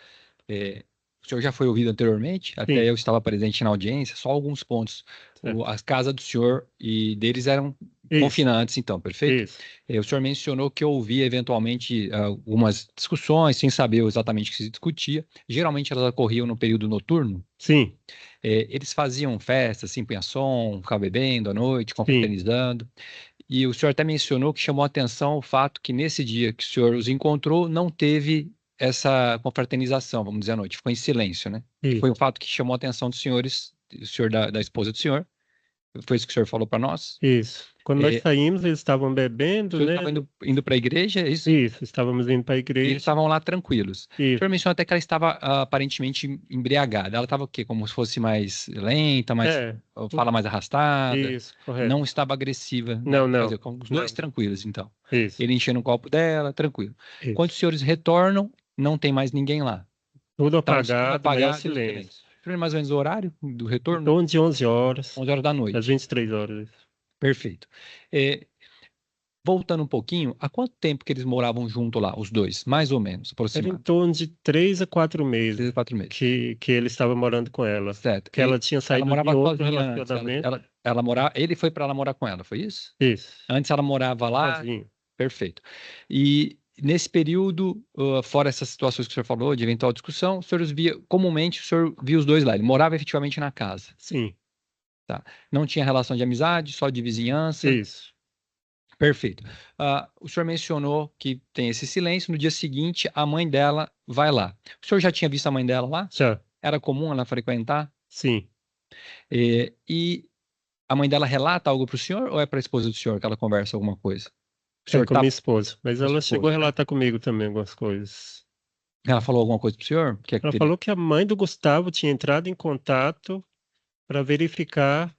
O senhor já foi ouvido anteriormente, até Sim. eu estava presente na audiência, só alguns pontos. Certo. As casas do senhor e deles eram Isso. confinantes, então, perfeito? Isso. O senhor mencionou que ouvia eventualmente algumas discussões, sem saber exatamente o que se discutia. Geralmente elas ocorriam no período noturno. Sim, Eles faziam festas, assim, punha som, ficavam bebendo à noite, confraternizando. E o senhor até mencionou que chamou a atenção o fato que nesse dia que o senhor os encontrou, não teve essa confraternização, vamos dizer, à noite. Ficou em silêncio, né? Isso. Foi um fato que chamou a atenção dos senhores, o senhor da esposa do senhor. Foi isso que o senhor falou para nós? Isso. Quando nós saímos, eles estavam O bebendo, senhor né? estava indo para a igreja, é isso? Isso, estávamos indo para a E igreja. eles estavam lá tranquilos. O Isso. senhor mencionou até que ela estava aparentemente embriagada. Ela estava o quê? Como se fosse mais lenta, mais fala mais arrastada. Isso, correto. Não estava agressiva. Não, não. Quer dizer, com os dois Não. tranquilos, então. Isso. Ele enchendo o copo dela, tranquilo. Isso. Quando os senhores retornam, não tem mais ninguém lá. Tudo Tá, apagado, maior silêncio. Foi mais ou menos o horário do Em retorno? torno de 11 horas, 11 horas da noite. às 23 horas. Perfeito. Voltando um pouquinho, há quanto tempo que eles moravam junto lá, os dois? Mais ou menos, Era em aproximadamente. torno de 3 a 4 meses 3 a 4 meses. que ele estava morando com ela. Certo. Que ela tinha saído morava de outro sozinha antes. relacionamento. Ele foi para ela morar com ela, foi isso? Isso, Antes ela morava lá. sozinho. Perfeito. E nesse período, fora essas situações que o senhor falou, de eventual discussão, comumente o senhor via os dois lá. Ele morava efetivamente na casa. Sim, Não tinha relação de amizade, só de vizinhança. isso. Perfeito. O senhor mencionou que tem esse silêncio. No dia seguinte, a mãe dela vai lá. O senhor já tinha visto a mãe dela lá? Já, Era comum ela frequentar? sim. E a mãe dela relata algo para o senhor ou é para a esposa do senhor que ela conversa alguma coisa? O É senhor com minha esposa. Mas Com a ela sua chegou a esposa, relatar comigo também algumas coisas. Ela falou alguma coisa para o senhor? Ela falou que a mãe do Gustavo tinha entrado em contato para verificar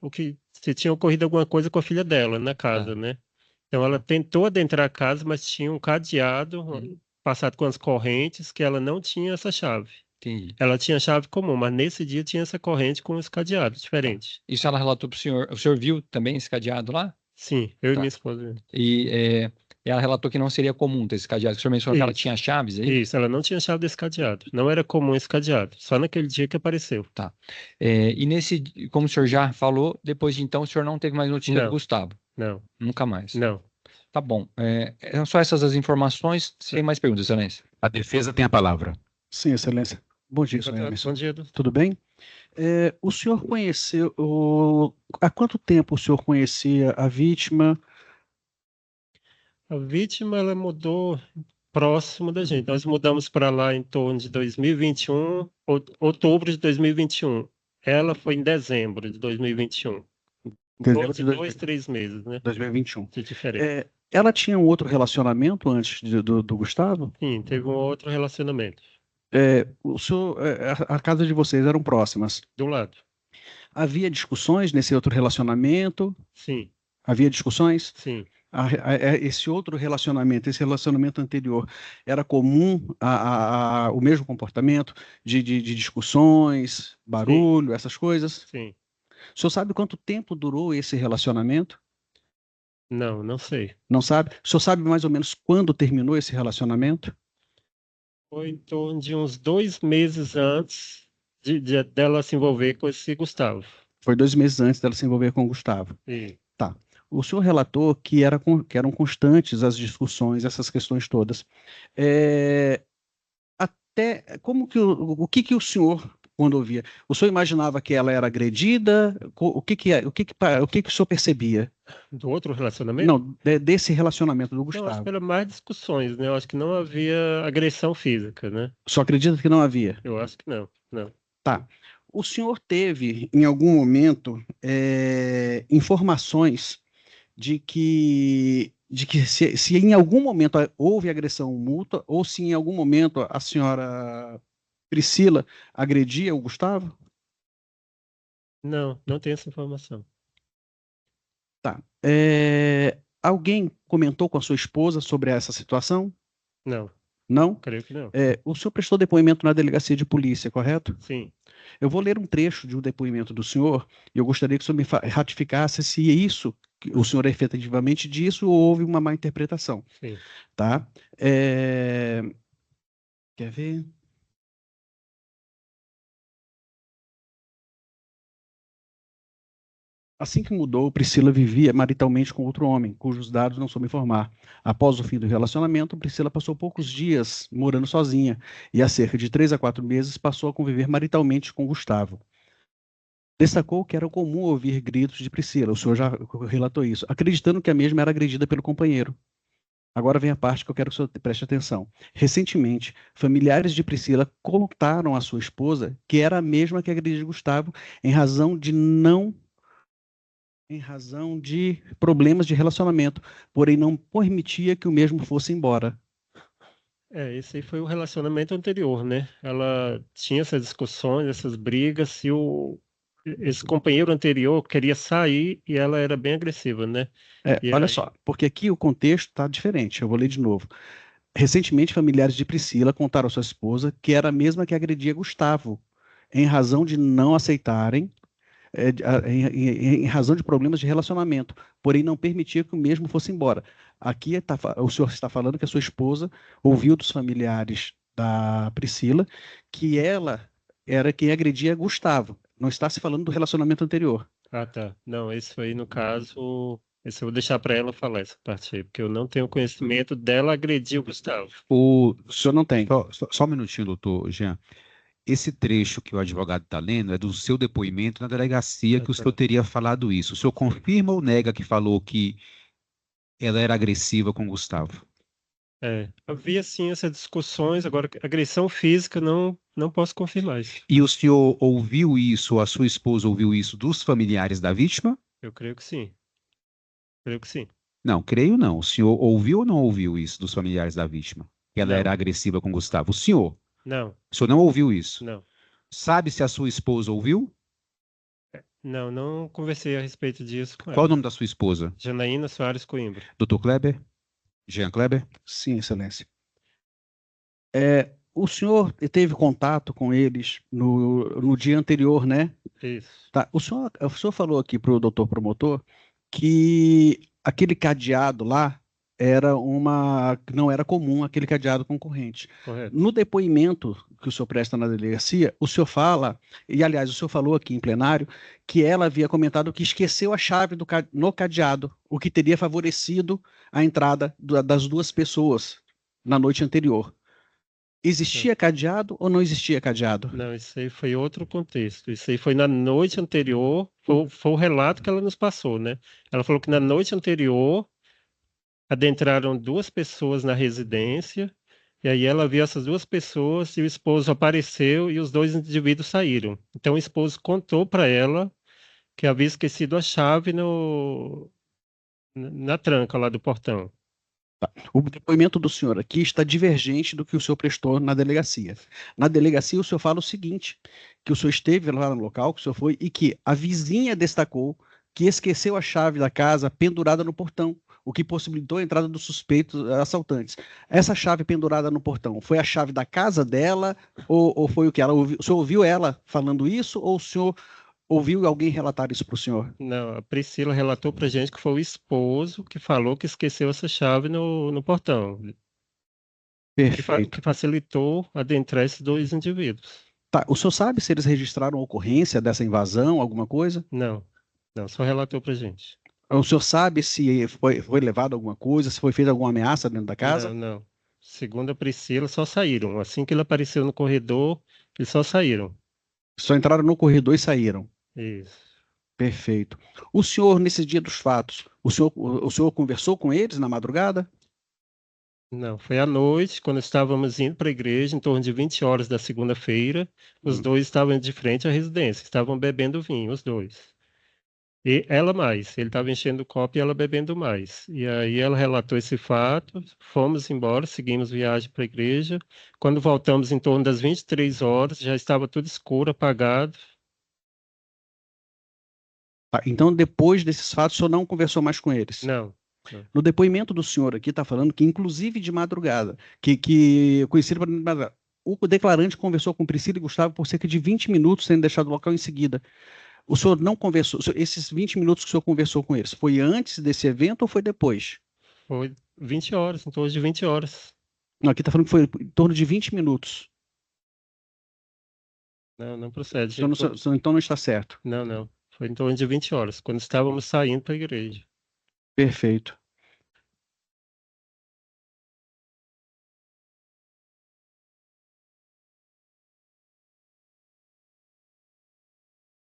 se tinha ocorrido alguma coisa com a filha dela na casa, né? Então ela tentou adentrar a casa, mas tinha um cadeado passado com as correntes que ela não tinha essa chave. Entendi. Ela tinha chave comum, mas nesse dia tinha essa corrente com esse cadeado diferente. Isso ela relatou para o senhor. O senhor viu também esse cadeado lá? Sim, eu e minha esposa. E ela relatou que não seria comum ter esse cadeado. O senhor mencionou que ela tinha chaves aí? Isso, ela não tinha chave desse cadeado. Não era comum esse cadeado. Só naquele dia que apareceu. Tá. E como o senhor já falou, depois de então o senhor não teve mais notícia do Gustavo? Não. Nunca mais? Não. Tá bom. São só essas as informações. Sem mais perguntas, excelência. A defesa tem a palavra. Sim, excelência. Bom dia, senhor Emerson. Bom dia, doutor. Tudo bem? O senhor conheceu... Há quanto tempo o senhor conhecia a vítima? A vítima, ela mudou próximo da gente. Nós mudamos para lá em torno de 2021, outubro de 2021. Ela foi em dezembro de 2021. Dezembro De 2, 3 meses, né? 2021. De diferença. Ela tinha um outro relacionamento antes do Gustavo? Sim, teve um outro relacionamento. A casa de vocês eram próximas. Do lado. Havia discussões nesse outro relacionamento? Sim. Havia discussões? Sim. Esse outro relacionamento, esse relacionamento anterior, era comum o mesmo comportamento de discussões, barulho, essas coisas? Sim. O senhor sabe quanto tempo durou esse relacionamento? Não sei. Não sabe? O senhor sabe mais ou menos quando terminou esse relacionamento? Foi em torno de uns 2 meses antes dela se envolver com esse Gustavo. Foi 2 meses antes dela se envolver com o Gustavo. Sim. Tá. O senhor relatou que eram constantes as discussões, essas questões todas. O que o senhor, quando ouvia, o senhor imaginava que ela era agredida? O que o senhor percebia? Do outro relacionamento? Não, desse relacionamento do Gustavo. Não, acho que era mais discussões, né? Eu acho que não havia agressão física, né? Só acredita que não havia? Eu acho que não. Tá. O senhor teve, em algum momento, informações de que se em algum momento houve agressão mútua ou se em algum momento a senhora Priscila agredia o Gustavo? Não tenho essa informação. Tá. Alguém comentou com a sua esposa sobre essa situação? Não. Não? Creio que não. O senhor prestou depoimento na delegacia de polícia, correto? Sim. Eu vou ler um trecho de um depoimento do senhor e eu gostaria que o senhor me ratificasse se isso, o senhor efetivamente disse ou houve uma má interpretação. Sim. Tá? Quer ver? Assim que mudou, Priscila vivia maritalmente com outro homem, cujos dados não soube informar. Após o fim do relacionamento, Priscila passou poucos dias morando sozinha e há cerca de 3 a 4 meses passou a conviver maritalmente com Gustavo. Destacou que era comum ouvir gritos de Priscila, o senhor já relatou isso, acreditando que a mesma era agredida pelo companheiro. Agora vem a parte que eu quero que o senhor preste atenção. Recentemente, familiares de Priscila contaram à sua esposa que era a mesma que agredia Gustavo em razão de problemas de relacionamento, porém não permitia que o mesmo fosse embora. Esse aí foi o relacionamento anterior, né? Ela tinha essas discussões, essas brigas, se esse companheiro anterior queria sair e ela era bem agressiva, né? E Olha aí, só, porque aqui o contexto está diferente. Eu vou ler de novo. Recentemente, familiares de Priscila contaram à sua esposa que era a mesma que agredia Gustavo, em razão de não aceitarem, em razão de problemas de relacionamento, porém não permitia que o mesmo fosse embora. Aqui o senhor está falando que a sua esposa ouviu dos familiares da Priscila que ela era quem agredia Gustavo. Não está se falando do relacionamento anterior. tá. Não, esse foi no caso. Esse eu vou deixar para ela falar essa parte aí, porque eu não tenho conhecimento dela agredir o Gustavo. O senhor não tem. Só um minutinho, doutor Jean. Esse trecho que o advogado está lendo é do seu depoimento na delegacia que o senhor teria falado isso. O senhor confirma ou nega que falou que ela era agressiva com Gustavo? Havia sim essas discussões, agora agressão física não posso confirmar isso. E o senhor ouviu isso, ou a sua esposa ouviu isso dos familiares da vítima? Eu creio que sim. Creio que sim. Não, creio não. O senhor ouviu ou não ouviu isso dos familiares da vítima? Que ela Não. era agressiva com Gustavo? O senhor? Não, O senhor não ouviu isso? não. Sabe se a sua esposa ouviu? Não conversei a respeito disso com Qual o ela. nome da sua esposa? Janaína Soares Coimbra. Dr. Kleber? Jean Kleber? Sim, excelência. O senhor teve contato com eles no dia anterior, né? Isso. Tá. O senhor falou aqui para o doutor promotor que aquele cadeado lá não era comum, aquele cadeado concorrente. Correto. No depoimento que o senhor presta na delegacia, o senhor fala, e aliás, o senhor falou aqui em plenário, que ela havia comentado que esqueceu a chave no cadeado, o que teria favorecido a entrada das duas pessoas na noite anterior. Existia cadeado ou não existia cadeado? Não, isso aí foi outro contexto. Isso aí foi na noite anterior, foi o relato que ela nos passou, né? Ela falou que na noite anterior adentraram duas pessoas na residência, e aí ela viu essas duas pessoas e o esposo apareceu e os dois indivíduos saíram. Então o esposo contou para ela que havia esquecido a chave na tranca lá do portão. O depoimento do senhor aqui está divergente do que o senhor prestou na delegacia. Na delegacia, o senhor fala o seguinte, que o senhor esteve lá no local, que o senhor foi, e que a vizinha destacou que esqueceu a chave da casa pendurada no portão, o que possibilitou a entrada dos suspeitos assaltantes. Essa chave pendurada no portão, foi a chave da casa dela, ou foi o que ela ouviu? O senhor ouviu ela falando isso, ou o senhor ouviu alguém relatar isso para o senhor? Não, a Priscila relatou pra gente que foi o esposo que falou que esqueceu essa chave no portão, Perfeito. que facilitou adentrar esses dois indivíduos. Tá, o senhor sabe se eles registraram a ocorrência dessa invasão, alguma coisa? Não, só relatou pra gente. O senhor sabe se foi levado alguma coisa, se foi feita alguma ameaça dentro da casa? Não. Segundo a Priscila, só saíram. Assim que ele apareceu no corredor, eles só saíram. Só entraram no corredor e saíram. Isso. Perfeito. O senhor, nesse dia dos fatos, o senhor conversou com eles na madrugada? Não, foi à noite, quando estávamos indo para a igreja, em torno de 20 horas da segunda-feira. Os dois estavam de frente à residência, estavam bebendo vinho, os dois. E ela mais, ele estava enchendo o copo e ela bebendo mais. E aí ela relatou esse fato, fomos embora, seguimos viagem para a igreja. Quando voltamos em torno das 23 horas, já estava tudo escuro, apagado. Tá, então, depois desses fatos, o senhor não conversou mais com eles? Não. No depoimento do senhor aqui, está falando que, inclusive de madrugada, que conhecido por madrugada, o declarante conversou com Priscila e Gustavo por cerca de 20 minutos, sendo deixado o local em seguida. O senhor não conversou, esses 20 minutos que o senhor conversou com eles, foi antes desse evento ou foi depois? Foi 20 horas, em torno de 20 horas. Não, aqui está falando que foi em torno de 20 minutos. Não procede. Então não está certo. Não. Foi em torno de 20 horas, quando estávamos saindo para a igreja. Perfeito.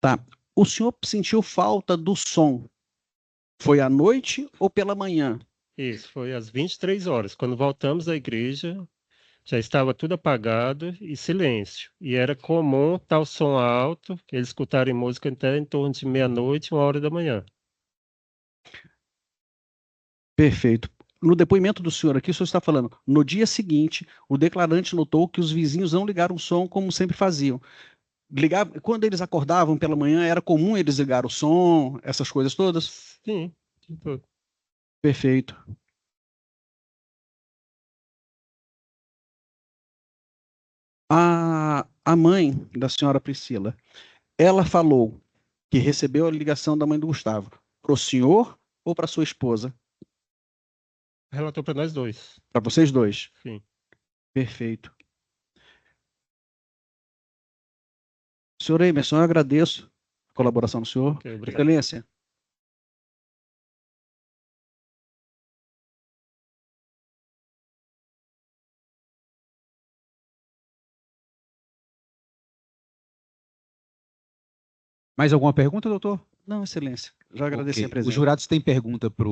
Tá. O senhor sentiu falta do som? Foi à noite ou pela manhã? Isso, foi às 23 horas. Quando voltamos à igreja, já estava tudo apagado e silêncio. E era comum estar o som alto, eles escutarem música até em torno de meia-noite, 1 hora da manhã. Perfeito. No depoimento do senhor aqui, o senhor está falando, no dia seguinte, o declarante notou que os vizinhos não ligaram o som como sempre faziam. Quando eles acordavam pela manhã, era comum eles ligar o som, essas coisas todas? Sim, tipo, Perfeito. A mãe da senhora Priscila, ela falou que recebeu a ligação da mãe do Gustavo. Para o senhor ou para sua esposa? relatou para nós dois. Para vocês dois? Sim. Perfeito. Senhor Emerson, eu agradeço a colaboração do senhor. Ok, obrigado. Excelência. Mais alguma pergunta, doutor? Não, excelência. Já agradeci Ok. a presença. Os jurados têm pergunta para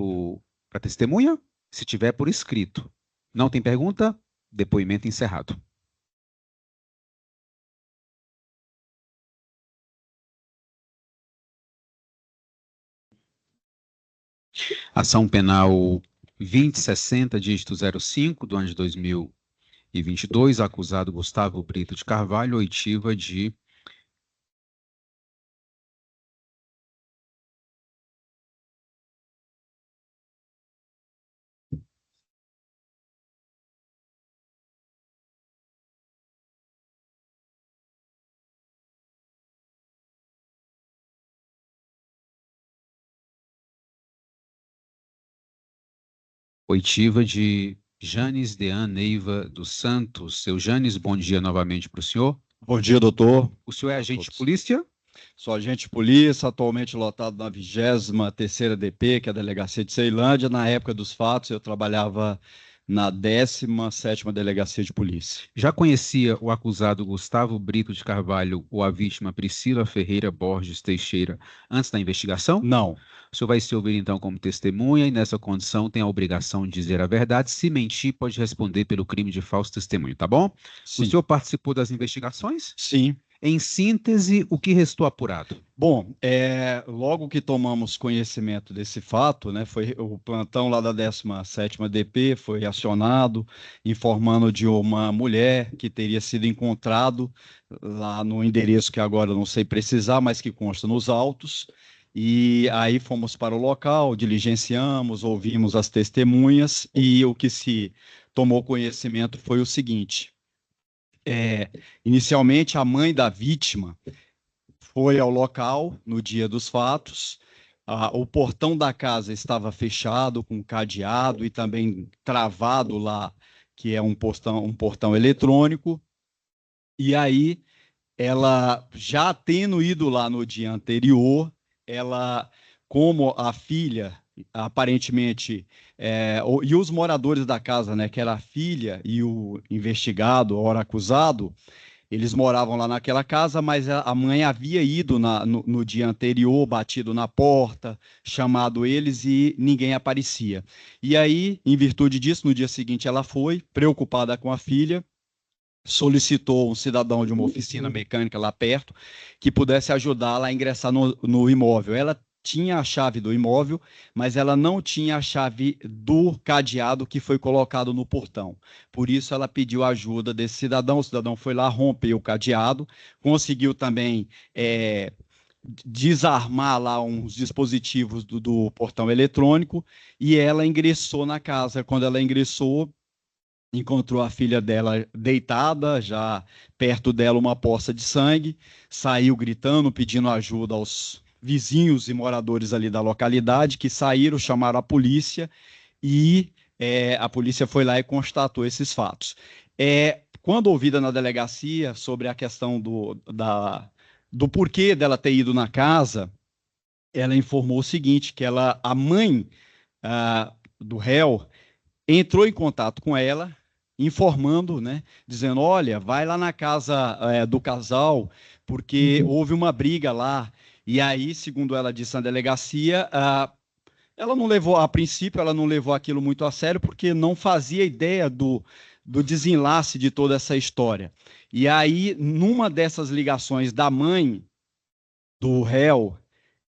a testemunha? Se tiver, por escrito. Não tem pergunta? Depoimento encerrado. Ação penal 2060, dígito 05, do ano de 2022, acusado Gustavo Brito de Carvalho, oitiva de Janes Dean Neiva dos Santos. Seu Janes, bom dia novamente para o senhor. Bom dia, doutor. O senhor é agente de polícia? Sou agente de polícia, atualmente lotado na 23ª DP, que é a Delegacia de Ceilândia. Na época dos fatos, eu trabalhava na 17ª Delegacia de Polícia. Já conhecia o acusado Gustavo Brito de Carvalho ou a vítima Priscila Ferreira Borges Teixeira antes da investigação? Não. O senhor vai se ouvir, então, como testemunha e, nessa condição, tem a obrigação de dizer a verdade. Se mentir, pode responder pelo crime de falso testemunho, tá bom? Sim. O senhor participou das investigações? Sim. Em síntese, o que restou apurado? Bom, logo que tomamos conhecimento desse fato, né, foi o plantão lá da 17ª DP foi acionado, informando de uma mulher que teria sido encontrado lá no endereço que agora eu não sei precisar, mas que consta nos autos. E aí fomos para o local, diligenciamos, ouvimos as testemunhas e o que se tomou conhecimento foi o seguinte. Inicialmente, a mãe da vítima foi ao local no dia dos fatos. O portão da casa estava fechado, com cadeado e também travado lá, que é um portão eletrônico. E aí, ela, já tendo ido lá no dia anterior, ela, como a filha, aparentemente, e os moradores da casa, né, que era a filha e o investigado, ora acusado, eles moravam lá naquela casa, mas a mãe havia ido no dia anterior, batido na porta, chamado eles e ninguém aparecia. E aí, em virtude disso, no dia seguinte ela foi, preocupada com a filha, solicitou um cidadão de uma oficina mecânica lá perto que pudesse ajudá-la a ingressar no imóvel. Ela tinha a chave do imóvel, mas ela não tinha a chave do cadeado que foi colocado no portão. Por isso, ela pediu a ajuda desse cidadão. O cidadão foi lá, rompeu o cadeado, conseguiu também desarmar lá uns dispositivos do portão eletrônico e ela ingressou na casa. Quando ela ingressou, encontrou a filha dela deitada, já perto dela uma poça de sangue, saiu gritando, pedindo ajuda aos vizinhos e moradores ali da localidade, que saíram, chamaram a polícia e a polícia foi lá e constatou esses fatos. Quando ouvida na delegacia sobre a questão do porquê dela ter ido na casa, ela informou o seguinte, que a mãe do réu entrou em contato com ela, informando, né, dizendo, olha, vai lá na casa do casal, porque houve uma briga lá. E aí, segundo ela disse na delegacia, Ela não levou, a princípio, ela não levou aquilo muito a sério, porque não fazia ideia do desenlace de toda essa história. E aí, numa dessas ligações da mãe do réu,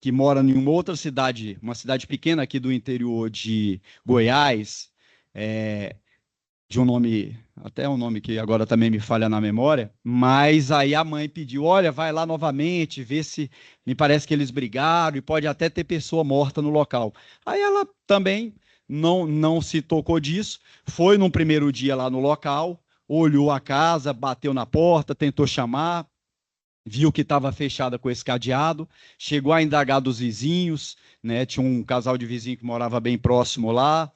que mora em uma outra cidade, uma cidade pequena aqui do interior de Goiás, de um nome, até um nome que agora também me falha na memória, mas aí a mãe pediu, olha, vai lá novamente, vê se, me parece que eles brigaram e pode até ter pessoa morta no local. Aí ela também não se tocou disso, foi num primeiro dia lá no local, olhou a casa, bateu na porta, tentou chamar, viu que estava fechada com esse cadeado, chegou a indagar dos vizinhos, né? Tinha um casal de vizinho que morava bem próximo lá,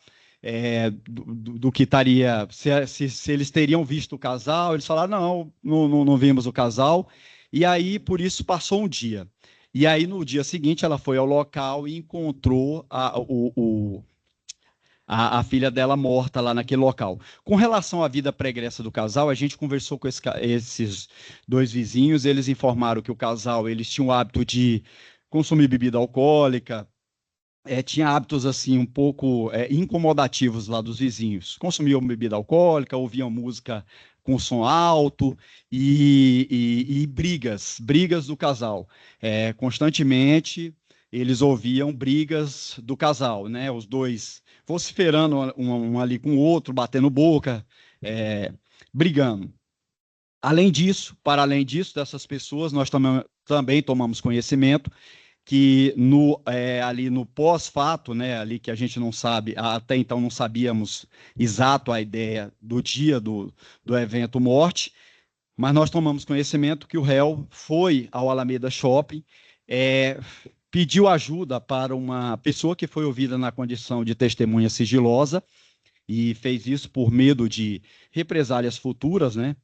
do que estaria, se eles teriam visto o casal. Eles falaram, não vimos o casal, e aí por isso passou um dia. E aí no dia seguinte ela foi ao local e encontrou a filha dela morta lá naquele local. Com relação à vida pregressa do casal, a gente conversou com esses dois vizinhos, eles informaram que o casal, eles tinham o hábito de consumir bebida alcoólica, tinha hábitos assim um pouco incomodativos lá dos vizinhos. Consumiam bebida alcoólica, ouviam música com som alto e brigas do casal. Constantemente eles ouviam brigas do casal, né? Os dois vociferando um ali com o outro, batendo boca, brigando. Para além disso, dessas pessoas, nós também tomamos conhecimento que ali no pós-fato, né, ali que a gente não sabe, até então não sabíamos exato a ideia do dia do evento morte, mas nós tomamos conhecimento que o réu foi ao Alameda Shopping, pediu ajuda para uma pessoa que foi ouvida na condição de testemunha sigilosa e fez isso por medo de represálias futuras, né?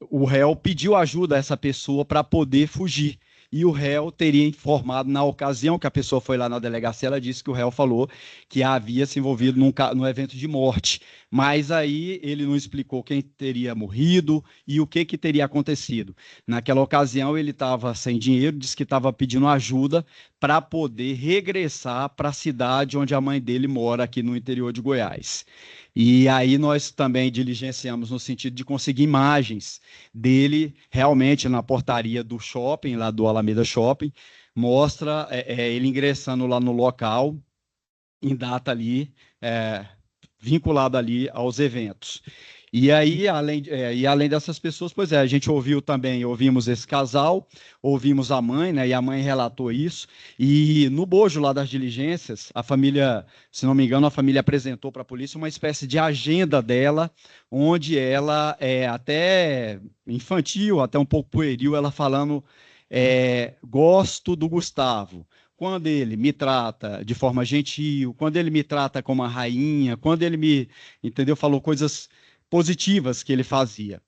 O réu pediu ajuda a essa pessoa para poder fugir. E o réu teria informado, na ocasião que a pessoa foi lá na delegacia, ela disse que o réu falou que havia se envolvido num evento de morte. Mas aí ele não explicou quem teria morrido e o que teria acontecido. Naquela ocasião ele estava sem dinheiro, disse que estava pedindo ajuda para poder regressar para a cidade onde a mãe dele mora, aqui no interior de Goiás. E aí nós também diligenciamos no sentido de conseguir imagens dele realmente na portaria do shopping, lá do Alameda Shopping, mostra ele ingressando lá no local, em data ali, vinculado ali aos eventos. E aí, além dessas pessoas, a gente ouvimos esse casal, ouvimos a mãe, né, e a mãe relatou isso, e no bojo lá das diligências, a família, se não me engano, a família apresentou para a polícia uma espécie de agenda dela, onde ela, até infantil, até um pouco pueril, ela falando, gosto do Gustavo, quando ele me trata de forma gentil, quando ele me trata como uma rainha, quando ele me, entendeu, falou coisas positivas que ele fazia.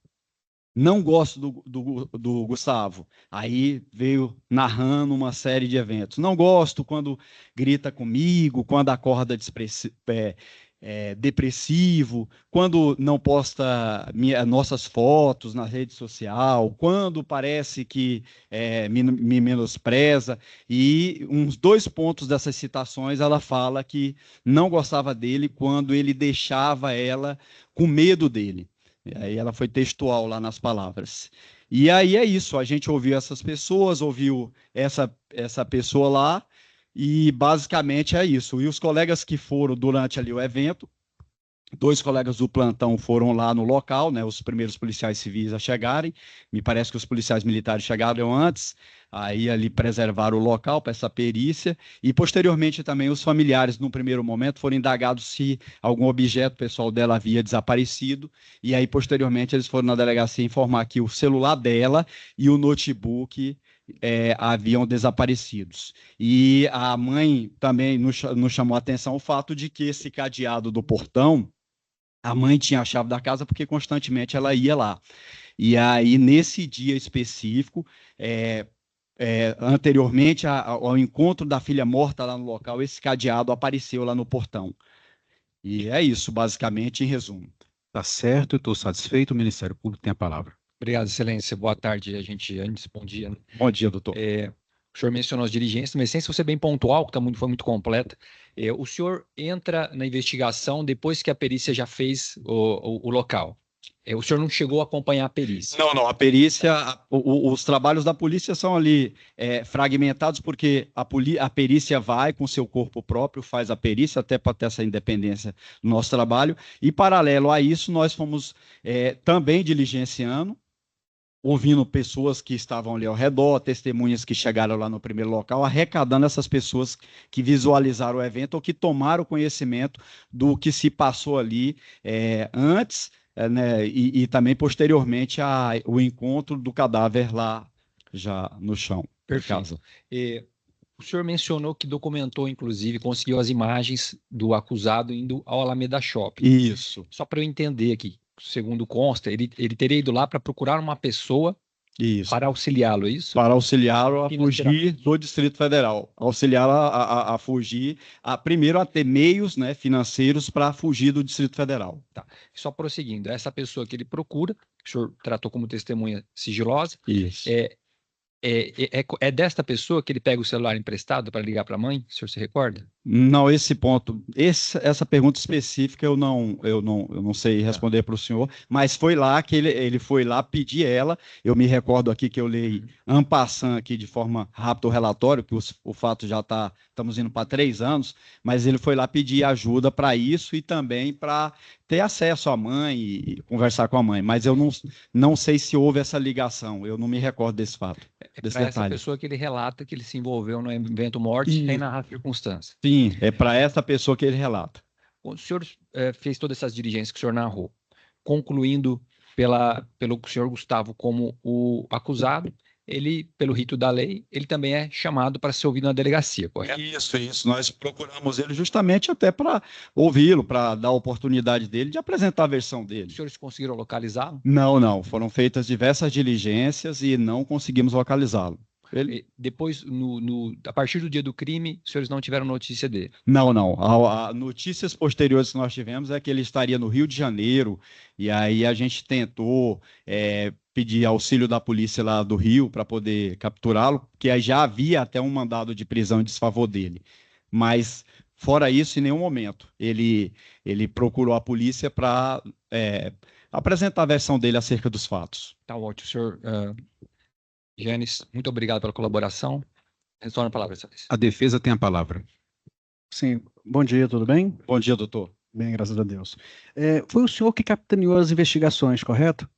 Não gosto do Gustavo. Aí veio narrando uma série de eventos. Não gosto quando grita comigo, quando acorda depressivo, quando não posta nossas fotos na rede social, quando parece que me menospreza. E uns 2 pontos dessas citações, ela fala que não gostava dele quando ele deixava ela com medo dele. E aí ela foi textual lá nas palavras. E aí é isso, a gente ouviu essas pessoas, ouviu essa pessoa lá, e basicamente é isso. E os colegas que foram durante ali o evento, 2 colegas do plantão foram lá no local, né, os primeiros policiais civis a chegarem, me parece que os policiais militares chegaram antes, aí ali preservaram o local para essa perícia, e posteriormente também os familiares, no primeiro momento, foram indagados se algum objeto pessoal dela havia desaparecido, e aí posteriormente eles foram na delegacia informar que o celular dela e o notebook haviam desaparecidos. E a mãe também nos chamou a atenção o fato de que esse cadeado do portão, a mãe tinha a chave da casa porque constantemente ela ia lá. E aí, nesse dia específico, anteriormente ao encontro da filha morta lá no local, esse cadeado apareceu lá no portão. E é isso, basicamente, em resumo. Tá certo, estou satisfeito. O Ministério Público tem a palavra. Obrigado, Excelência. Boa tarde, bom dia. Bom dia, doutor. O senhor mencionou as diligências, mas sem ser bem pontual, que foi muito completa. O senhor entra na investigação depois que a perícia já fez o local. O senhor não chegou a acompanhar a perícia? Não, a perícia, os trabalhos da polícia são ali fragmentados, porque a perícia vai com seu corpo próprio, faz a perícia, até para ter essa independência do nosso trabalho, e paralelo a isso, nós fomos também diligenciando, ouvindo pessoas que estavam ali ao redor, testemunhas que chegaram lá no primeiro local, arrecadando essas pessoas que visualizaram o evento ou que tomaram conhecimento do que se passou ali antes, né, e também posteriormente o encontro do cadáver lá já no chão. Perfeito. O senhor mencionou que documentou, inclusive, conseguiu as imagens do acusado indo ao Alameda Shopping. Isso. Só para eu entender aqui, segundo consta, ele teria ido lá para procurar uma pessoa para auxiliá-lo, é isso? Para auxiliá-lo a fugir do Distrito Federal. Auxiliá-lo a fugir, primeiro a ter meios, né, financeiros para fugir do Distrito Federal. Tá. Só prosseguindo, essa pessoa que ele procura, que o senhor tratou como testemunha sigilosa, isso. É desta pessoa que ele pega o celular emprestado para ligar para a mãe? O senhor se recorda? Não, esse ponto, essa pergunta específica eu não sei responder para o senhor, mas foi lá que ele foi lá pedir ela. Eu me recordo aqui que eu leio en passant aqui de forma rápida o relatório, que o fato já estamos indo para 3 anos, mas ele foi lá pedir ajuda para isso e também para ter acesso à mãe e conversar com a mãe, mas eu não sei se houve essa ligação, eu não me recordo desse fato. Para essa pessoa que ele relata que ele se envolveu no evento morte sem narrar circunstâncias. Sim, é para essa pessoa que ele relata. O senhor fez todas essas diligências que o senhor narrou, concluindo pelo senhor Gustavo como o acusado, ele, pelo rito da lei, ele também é chamado para ser ouvido na delegacia, correto? Isso. Nós procuramos ele justamente até para ouvi-lo, para dar a oportunidade dele de apresentar a versão dele. Os senhores conseguiram localizá-lo? Não. Foram feitas diversas diligências e não conseguimos localizá-lo. Depois, a partir do dia do crime, os senhores não tiveram notícia dele? Não. Notícias posteriores que nós tivemos é que ele estaria no Rio de Janeiro, e aí a gente tentou pedir auxílio da polícia lá do Rio para poder capturá-lo, porque já havia até um mandado de prisão em desfavor dele. Mas, fora isso, em nenhum momento ele procurou a polícia para apresentar a versão dele acerca dos fatos. Tá ótimo, senhor. Janis, muito obrigado pela colaboração. Retorno a palavra, excelência. A defesa tem a palavra. Sim. Bom dia, tudo bem? Bom dia, doutor. Bem, graças a Deus. Foi o senhor que capitaneou as investigações, correto?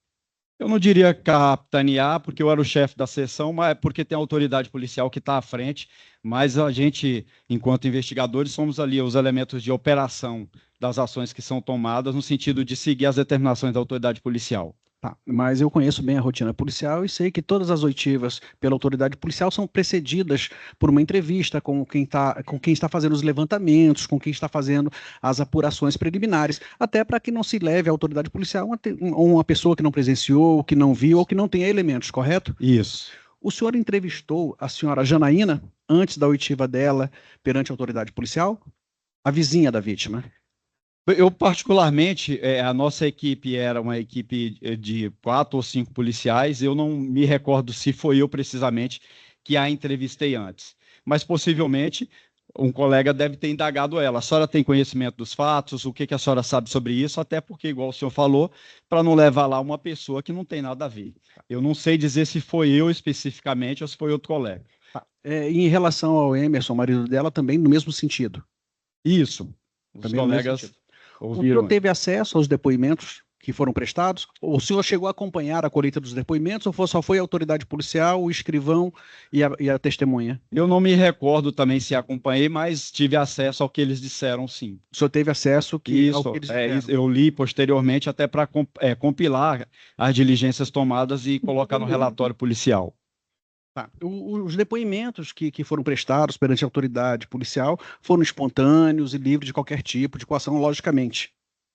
Eu não diria capitanear, porque eu era o chefe da seção, mas é porque tem a autoridade policial que está à frente, mas a gente, enquanto investigadores, somos ali os elementos de operação das ações que são tomadas, no sentido de seguir as determinações da autoridade policial. Tá, mas eu conheço bem a rotina policial e sei que todas as oitivas pela autoridade policial são precedidas por uma entrevista com quem está fazendo os levantamentos, com quem está fazendo as apurações preliminares, até para que não se leve a autoridade policial uma pessoa que não presenciou, que não viu ou que não tenha elementos, correto? Isso. O senhor entrevistou a senhora Janaína antes da oitiva dela perante a autoridade policial? A vizinha da vítima. Eu, particularmente, a nossa equipe era uma equipe de 4 ou 5 policiais. Eu não me recordo se foi eu, precisamente, que a entrevistei antes. Mas, possivelmente, um colega deve ter indagado ela. A senhora tem conhecimento dos fatos? O que a senhora sabe sobre isso? Até porque, igual o senhor falou, para não levar lá uma pessoa que não tem nada a ver. Eu não sei dizer se foi eu especificamente ou se foi outro colega. Em relação ao Emerson, marido dela, também no mesmo sentido? Isso. Os também colegas... O senhor teve acesso aos depoimentos que foram prestados? O senhor chegou a acompanhar a colheita dos depoimentos ou só foi a autoridade policial, o escrivão e a testemunha? Eu não me recordo também se acompanhei, mas tive acesso ao que eles disseram, sim. O senhor teve acesso ao que eles disseram? Eu li posteriormente até para compilar as diligências tomadas e colocar no relatório policial. Tá. Os depoimentos que foram prestados perante a autoridade policial foram espontâneos e livres de qualquer tipo de coação, logicamente,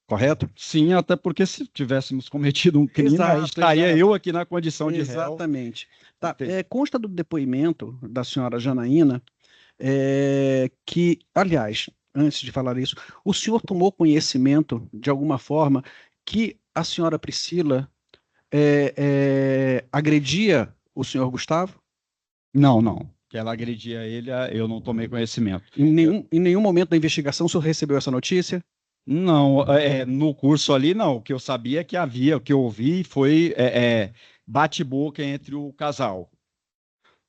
correto? Sim, até porque se tivéssemos cometido um crime, estaria eu aqui na condição de réu. Exatamente. Tá. Consta do depoimento da senhora Janaína que, aliás, antes de falar isso, o senhor tomou conhecimento, de alguma forma, que a senhora Priscila agredia o senhor Gustavo? Não. que ela agredia ele, eu não tomei conhecimento. Em nenhum momento da investigação o senhor recebeu essa notícia? Não, no curso ali não. O que eu sabia é que havia, o que eu ouvi foi bate-boca entre o casal.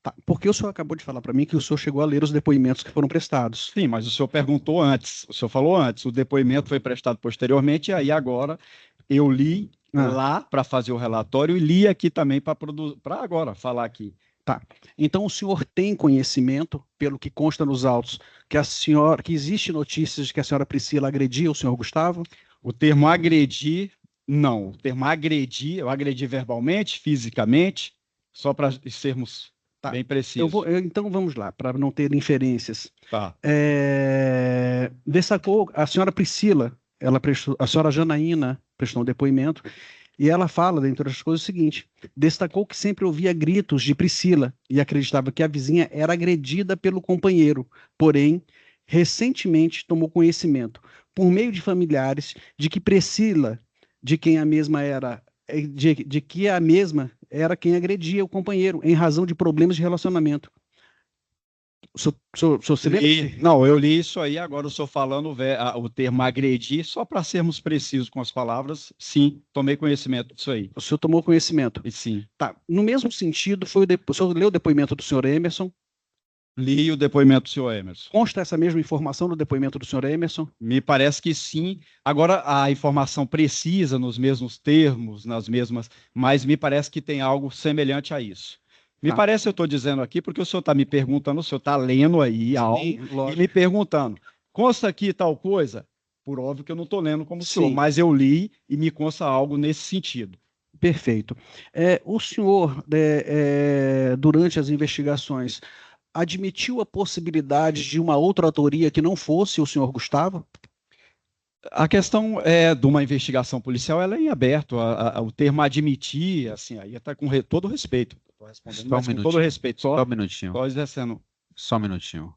Tá, porque o senhor acabou de falar para mim que o senhor chegou a ler os depoimentos que foram prestados. Sim, mas o senhor perguntou antes, o senhor falou antes, o depoimento foi prestado posteriormente, e aí agora eu li lá para fazer o relatório e li aqui também para agora falar aqui. Tá. Então o senhor tem conhecimento, pelo que consta nos autos, que existe notícias de que a senhora Priscila agredia o senhor Gustavo? O termo agredir, não. O termo agredir, eu agredi verbalmente, fisicamente, só para sermos bem precisos. Então vamos lá, para não ter inferências. Tá. Destacou a senhora Priscila, a senhora Janaína prestou um depoimento, e ela fala, dentre outras coisas, o seguinte: destacou que sempre ouvia gritos de Priscila e acreditava que a vizinha era agredida pelo companheiro, porém, recentemente tomou conhecimento, por meio de familiares, de que Priscila, de que a mesma era quem agredia o companheiro, em razão de problemas de relacionamento. O senhor se lembra? Não, eu li isso aí, agora eu estou falando o termo agredir, só para sermos precisos com as palavras, sim, tomei conhecimento disso aí. O senhor tomou conhecimento? E sim. Tá. No mesmo sentido, o senhor leu o depoimento do senhor Emerson? Li o depoimento do senhor Emerson. Consta essa mesma informação no depoimento do senhor Emerson? Me parece que sim. Agora, a informação precisa, nos mesmos termos, mas me parece que tem algo semelhante a isso. Me parece, eu estou dizendo aqui, porque o senhor está me perguntando, o senhor está lendo aí algo e me perguntando, consta aqui tal coisa? Por óbvio que eu não estou lendo como o senhor, mas eu li e me consta algo nesse sentido. Perfeito. O senhor, durante as investigações, admitiu a possibilidade de uma outra autoria que não fosse o senhor Gustavo? A questão de uma investigação policial, ela é em aberto. O termo admitir, assim, aí está com todo respeito. Estou respondendo, mas com todo respeito. Só um minutinho. Só um minutinho.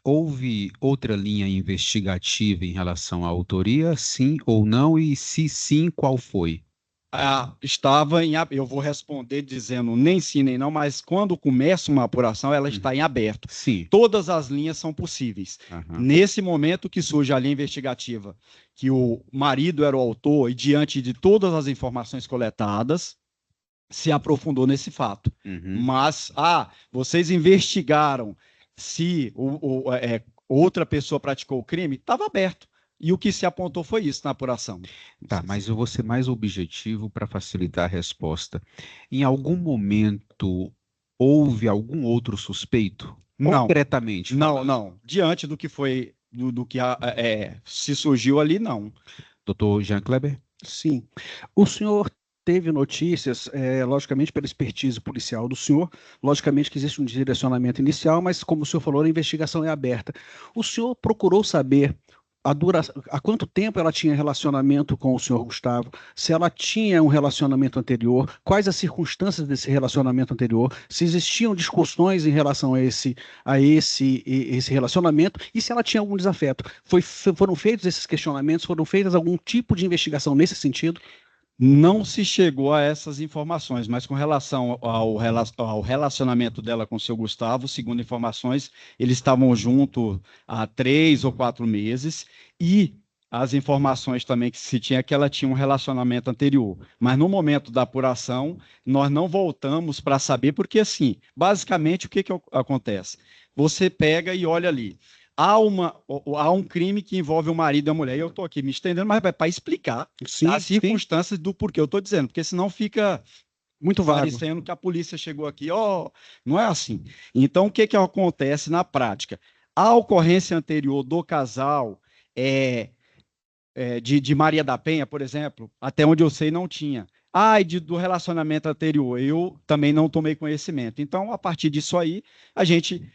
Houve outra linha investigativa em relação à autoria, sim ou não? E se sim, qual foi? Eu vou responder dizendo nem sim nem não, mas quando começa uma apuração, ela está em aberto. Sim. Todas as linhas são possíveis. Nesse momento que surge a linha investigativa, que o marido era o autor, e diante de todas as informações coletadas, se aprofundou nesse fato. Mas, vocês investigaram se outra pessoa praticou o crime? Estava aberto. E o que se apontou foi isso na apuração. Tá, mas eu vou ser mais objetivo para facilitar a resposta. Em algum momento houve algum outro suspeito? Não. Concretamente? Não. Diante do que foi, do que se surgiu ali, não. Doutor Jean Kleber? Sim. O senhor teve notícias, logicamente, pela expertise policial do senhor, logicamente que existe um direcionamento inicial, mas como o senhor falou, a investigação é aberta. O senhor procurou saber há quanto tempo ela tinha relacionamento com o senhor Gustavo, se ela tinha um relacionamento anterior, quais as circunstâncias desse relacionamento anterior, se existiam discussões em relação a esse relacionamento e se ela tinha algum desafeto. Foram feitos esses questionamentos, foram feitas algum tipo de investigação nesse sentido? Não se chegou a essas informações, mas com relação ao relacionamento dela com o seu Gustavo, segundo informações, eles estavam juntos há 3 ou 4 meses, e as informações também que se tinha é que ela tinha um relacionamento anterior. Mas no momento da apuração, nós não voltamos para saber, porque assim, basicamente o que acontece? Você pega e olha ali. Há um crime que envolve o marido e a mulher, e eu estou aqui me estendendo, mas é para explicar as circunstâncias do porquê eu estou dizendo, porque senão fica muito vago, parecendo que a polícia chegou aqui, não é assim. Então, o que acontece na prática? A ocorrência anterior do casal, de Maria da Penha, por exemplo, até onde eu sei, não tinha. Do relacionamento anterior, eu também não tomei conhecimento. Então, a partir disso aí, a gente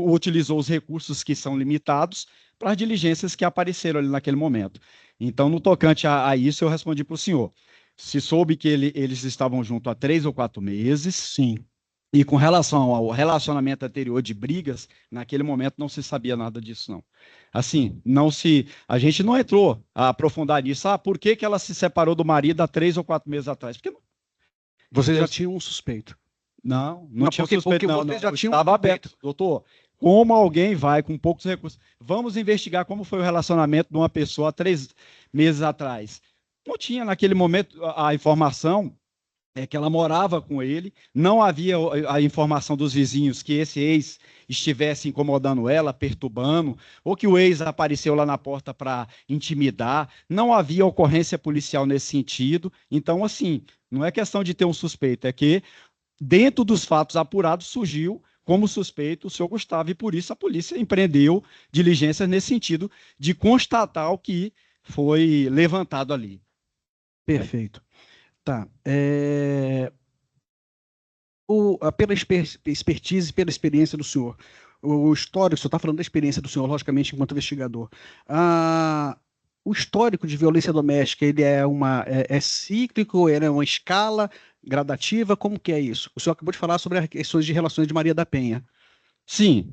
utilizou os recursos que são limitados para as diligências que apareceram ali naquele momento. Então, no tocante a isso, eu respondi para o senhor. Se soube que eles estavam juntos há 3 ou 4 meses. Sim. E com relação ao relacionamento anterior de brigas, naquele momento não se sabia nada disso, não. Assim, a gente não entrou a aprofundar nisso. Por que ela se separou do marido há 3 ou 4 meses atrás? Porque você já tinha um suspeito. Não Não, tinha porque suspeito, não, vocês não. já tinham Estava suspeito. aberto. Doutor, como alguém vai com poucos recursos? Vamos investigar como foi o relacionamento de uma pessoa há 3 meses atrás. Não tinha, naquele momento, a informação que ela morava com ele, não havia a informação dos vizinhos que esse ex estivesse incomodando ela, perturbando, ou que o ex apareceu lá na porta para intimidar, não havia ocorrência policial nesse sentido. Então, assim, não é questão de ter um suspeito, é que dentro dos fatos apurados surgiu como suspeito o senhor Gustavo, e por isso a polícia empreendeu diligências nesse sentido de constatar o que foi levantado ali. Perfeito. Tá. Pela expertise, pela experiência do senhor, o histórico, o senhor está falando da experiência do senhor, logicamente, enquanto investigador. O histórico de violência doméstica, ele é cíclico, ele é uma escala gradativa, como que é isso? O senhor acabou de falar sobre as questões de relações de Maria da Penha. Sim,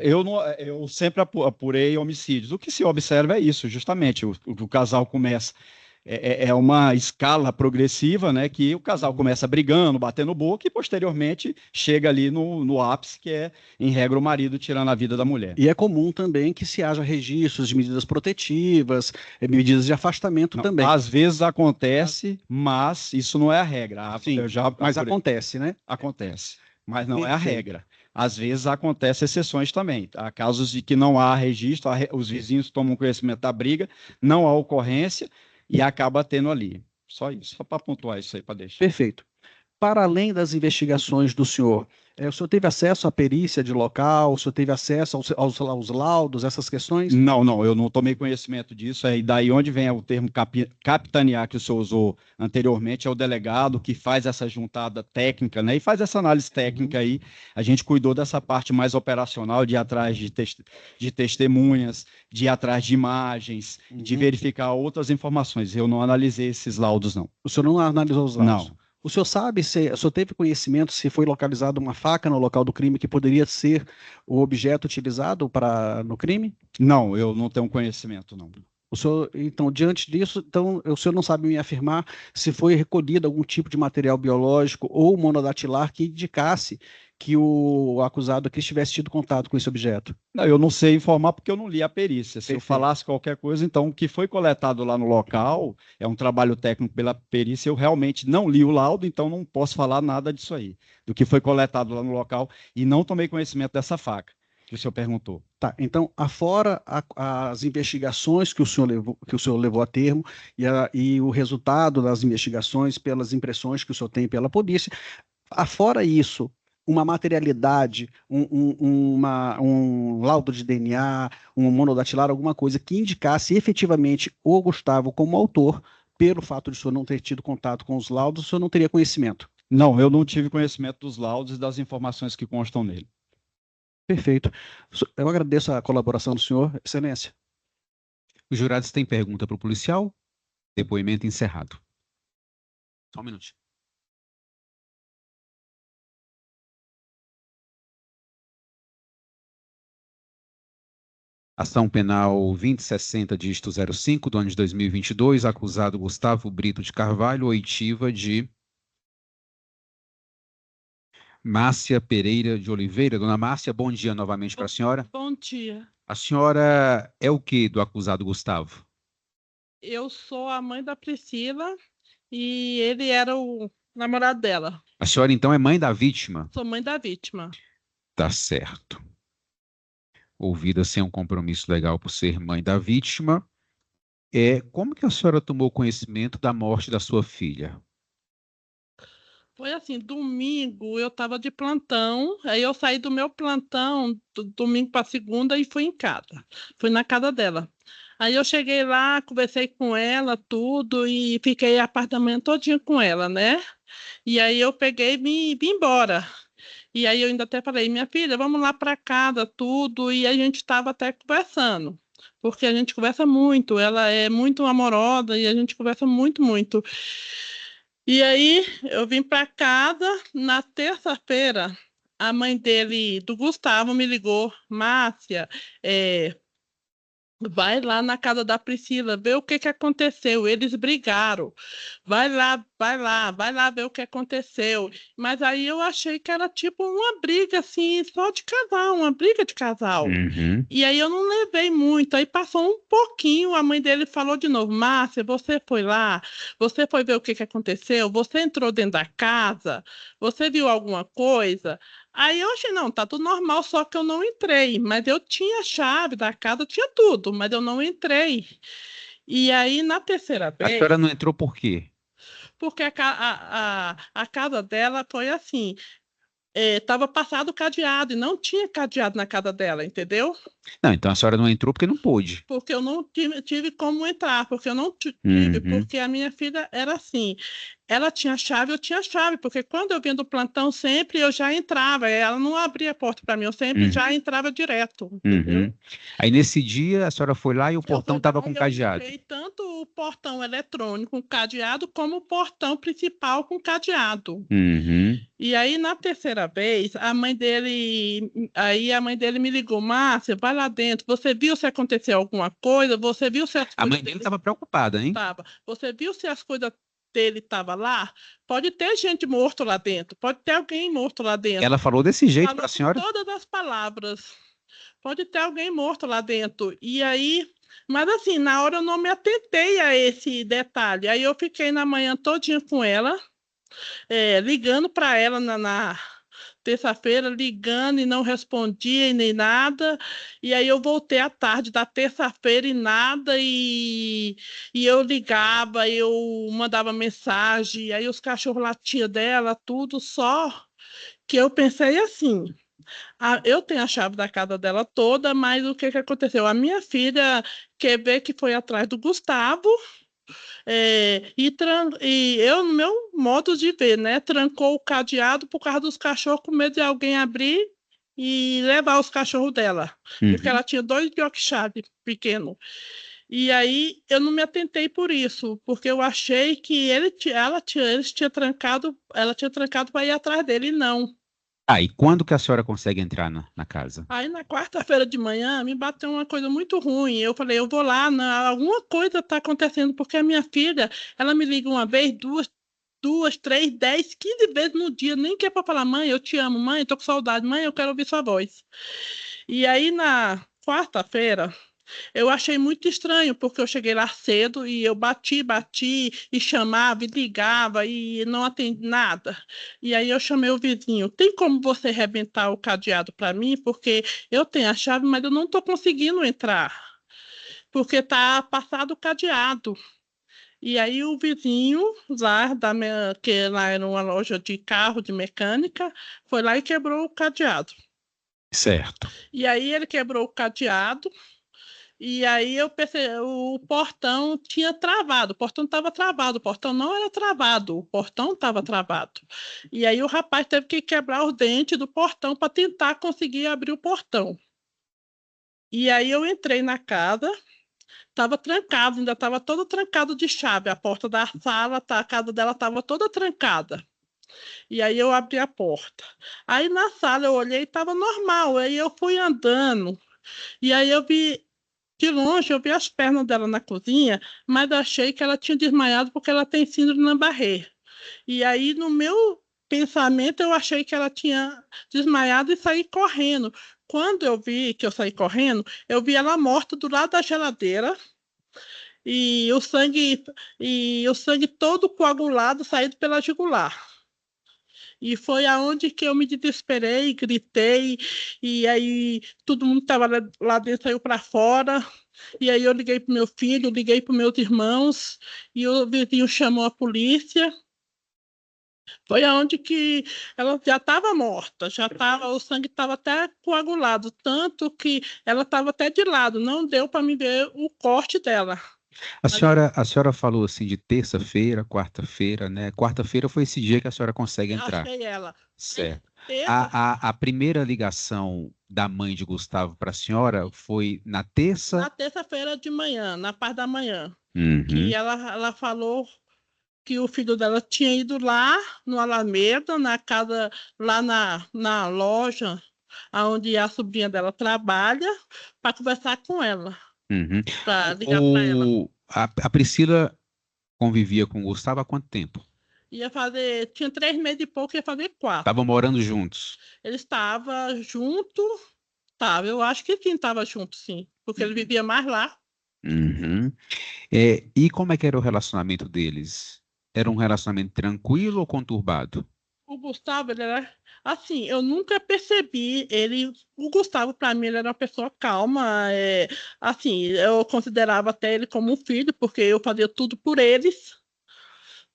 eu sempre apurei homicídios. O que se observa é isso, justamente. O casal começa. É uma escala progressiva, né? Que o casal começa brigando, batendo boca e posteriormente chega ali no ápice, que é, em regra, o marido tirando a vida da mulher. E é comum também que se haja registros de medidas protetivas, medidas de afastamento Não, também. às vezes acontece, mas isso não é a regra. Sim, mas acontece, né? Acontece, mas não é a Perfeito. regra. Às vezes acontecem exceções também. Há casos de que não há registro, os vizinhos tomam conhecimento da briga, não há ocorrência e acaba tendo ali. Só isso, só para pontuar isso aí, para deixar. Perfeito. Para além das investigações do senhor, o senhor teve acesso à perícia de local, o senhor teve acesso aos laudos, essas questões? Não, eu não tomei conhecimento disso. E daí onde vem o termo capitanear que o senhor usou anteriormente, é o delegado que faz essa juntada técnica, né? E faz essa análise técnica aí. A gente cuidou dessa parte mais operacional, de ir atrás de testemunhas, de ir atrás de imagens, de verificar outras informações. Eu não analisei esses laudos, não. O senhor não analisou os laudos? Não. O senhor sabe o senhor teve conhecimento se foi localizada uma faca no local do crime que poderia ser o objeto utilizado no crime? Não, eu não tenho conhecimento, não. O senhor, então, diante disso, o senhor não sabe me afirmar se foi recolhido algum tipo de material biológico ou monodatilar que indicasse que o acusado aqui tivesse tido contato com esse objeto? Não, eu não sei informar porque eu não li a perícia. Se eu Perfeito. falasse qualquer coisa, então o que foi coletado lá no local é um trabalho técnico pela perícia. Eu realmente não li o laudo, então não posso falar nada disso aí, do que foi coletado lá no local, e não tomei conhecimento dessa faca que o senhor perguntou. Tá, então, afora as investigações que o senhor levou a termo e o resultado das investigações pelas impressões que o senhor tem pela polícia, afora isso, uma materialidade, um laudo de DNA, um monodatilar, alguma coisa que indicasse efetivamente o Gustavo como autor, pelo fato de o senhor não ter tido contato com os laudos, o senhor não teria conhecimento? Não, eu não tive conhecimento dos laudos e das informações que constam nele. Perfeito. Eu agradeço a colaboração do senhor, Excelência. Os jurados têm pergunta para o policial? Depoimento encerrado. Só um minutinho. Ação penal 2060, dígito 05, do ano de 2022, acusado Gustavo Brito de Carvalho, oitiva de Márcia Pereira de Oliveira. Dona Márcia, bom dia novamente para a senhora. Bom dia. A senhora é o que do acusado Gustavo? Eu sou a mãe da Priscila e ele era o namorado dela. A senhora, então, é mãe da vítima? Sou mãe da vítima. Tá certo. Ouvida sem um compromisso legal por ser mãe da vítima, como que a senhora tomou conhecimento da morte da sua filha? Foi assim, domingo eu estava de plantão, aí eu saí do meu plantão, domingo para segunda, e fui em casa. Fui na casa dela. Aí eu cheguei lá, conversei com ela, tudo, e fiquei apartamento todinho com ela, né? E aí eu peguei e vim embora. E aí eu ainda até falei, minha filha, vamos lá para casa, tudo, e a gente estava até conversando, porque a gente conversa muito, ela é muito amorosa e a gente conversa muito, muito. E aí eu vim para casa, na terça-feira, a mãe dele, do Gustavo, me ligou, Márcia, Vai lá na casa da Priscila, vê o que aconteceu. Eles brigaram. Vai lá ver o que aconteceu. Mas aí eu achei que era tipo uma briga assim, só de casal, uma briga de casal. Uhum. E aí eu não levei muito. Aí passou um pouquinho, a mãe dele falou de novo: Márcia, você foi lá? Você foi ver o que aconteceu? Você entrou dentro da casa? Você viu alguma coisa? Aí eu achei, não, tá tudo normal, só que eu não entrei. Mas eu tinha a chave da casa, tinha tudo, mas eu não entrei. E aí, na terceira A vez, senhora não entrou por quê? porque a casa dela foi assim, estava passado o cadeado e não tinha cadeado na casa dela, entendeu? Não, então a senhora não entrou porque não pôde. Porque eu não tive como entrar, porque eu não tive, Uhum. porque a minha filha era assim. Ela tinha chave, eu tinha chave, porque quando eu vinha do plantão sempre eu já entrava, ela não abria a porta para mim, eu sempre Uhum. já entrava direto, entendeu? Uhum. Aí nesse dia a senhora foi lá e o portão estava com Eu cadeado. limpei tanto o portão eletrônico com cadeado, como o portão principal com cadeado. Uhum. E aí, na terceira vez, a mãe dele me ligou: Márcia, vai lá dentro, você viu se aconteceu alguma coisa? Você viu se as A coisas mãe dele estava preocupada, hein? tava? Você viu se as coisas dele estavam lá? Pode ter gente morto lá dentro, pode ter alguém morto lá dentro. Ela falou desse jeito Falou para a com senhora? todas as palavras. Pode ter alguém morto lá dentro. E aí, mas assim, na hora eu não me atentei a esse detalhe. Aí eu fiquei na manhã todinha com ela, ligando para ela na terça-feira, ligando e não respondia e nem nada. E aí eu voltei à tarde da terça-feira e nada. E eu ligava, eu mandava mensagem, aí os cachorros latiam dela, tudo só que eu pensei assim. Eu tenho a chave da casa dela toda, mas o que aconteceu? A minha filha quer ver que foi atrás do Gustavo, e eu, no meu modo de ver, né, trancou o cadeado por causa dos cachorros, com medo de alguém abrir e levar os cachorros dela, porque ela tinha 2 Yorkshire pequenos. E aí eu não me atentei por isso, porque eu achei que ela tinha trancado para ir atrás dele, e não. Ah, e quando que a senhora consegue entrar na casa? Aí na quarta-feira de manhã me bateu uma coisa muito ruim. Eu falei, eu vou lá, alguma coisa está acontecendo, porque a minha filha, ela me liga uma vez, duas, 3, 10, 15 vezes no dia, nem que é para falar: mãe, eu te amo, mãe, eu tô com saudade, mãe, eu quero ouvir sua voz. E aí na quarta-feira eu achei muito estranho, porque eu cheguei lá cedo e eu bati, e chamava e ligava e não atendi nada. E aí eu chamei o vizinho: tem como você arrebentar o cadeado para mim? Porque eu tenho a chave, mas eu não estou conseguindo entrar, porque está passado o cadeado. E aí o vizinho lá, que lá era uma loja de carro, de mecânica, foi lá e quebrou o cadeado. Certo. E aí ele quebrou o cadeado. E aí eu pensei, o portão tinha travado, o portão estava travado, o portão não era travado, o portão estava travado. E aí o rapaz teve que quebrar os dentes do portão para tentar conseguir abrir o portão. E aí eu entrei na casa, estava trancado, ainda estava todo trancado de chave, a porta da sala, a casa dela estava toda trancada. E aí eu abri a porta. Aí na sala eu olhei e estava normal, aí eu fui andando, e aí eu vi. De longe, eu vi as pernas dela na cozinha, mas achei que ela tinha desmaiado porque ela tem síndrome Lambarré. E aí, no meu pensamento, eu achei que ela tinha desmaiado e saí correndo. Quando eu vi que eu saí correndo, eu vi ela morta do lado da geladeira e o sangue todo coagulado saindo pela jugular. E foi aonde que eu me desesperei, gritei, e aí todo mundo que estava lá dentro saiu para fora. E aí eu liguei para o meu filho, liguei para os meus irmãos, e o vizinho chamou a polícia. Foi aonde que ela já estava morta, o sangue estava até coagulado, tanto que ela estava até de lado, não deu para me ver o corte dela. A senhora falou assim de terça-feira, quarta-feira, né? Quarta-feira foi esse dia que a senhora consegue entrar. Achei ela. Certo. Terça, A primeira ligação da mãe de Gustavo para a senhora foi na terça? na terça-feira de manhã, na parte da manhã, Uhum. que ela falou que o filho dela tinha ido lá no Alameda, na casa, lá na loja onde a sobrinha dela trabalha, para conversar com ela. Uhum. para ligar para ela. A Priscila convivia com o Gustavo há quanto tempo? Tinha 3 meses e pouco, ia fazer 4. Estavam morando juntos. Ele estava junto, estava, eu acho que sim, estava junto, sim, porque ele vivia mais lá. Uhum. E como é que era o relacionamento deles? Era um relacionamento tranquilo ou conturbado? O Gustavo, ele era assim, eu nunca percebi o Gustavo para mim ele era uma pessoa calma, assim, eu considerava até ele como um filho, porque eu fazia tudo por eles,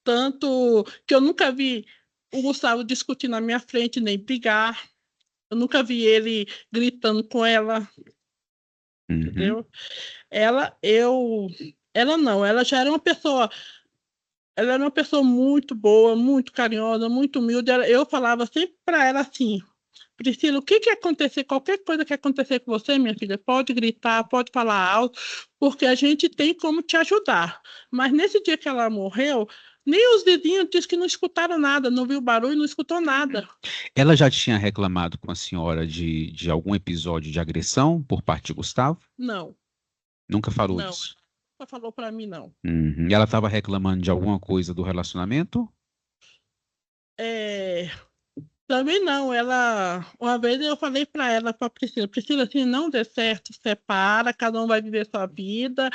tanto que eu nunca vi o Gustavo discutir na minha frente, nem brigar, eu nunca vi ele gritando com ela, Uhum. entendeu? Ela não, ela já era uma pessoa. Ela era uma pessoa muito boa, muito carinhosa, muito humilde. Eu falava sempre para ela assim: Priscila, o que que acontecer, qualquer coisa que acontecer com você, minha filha, pode gritar, pode falar alto, porque a gente tem como te ajudar. Mas nesse dia que ela morreu, nem os vizinhos disseram que não escutaram nada, não viu barulho, não escutou nada. Ela já tinha reclamado com a senhora de algum episódio de agressão por parte de Gustavo? Não, Nunca falou não. isso? Ela falou para mim, não. Uhum. E ela estava reclamando de alguma coisa do relacionamento? Também não, uma vez eu falei para ela, para Priscila, se não der certo, separa, cada um vai viver sua vida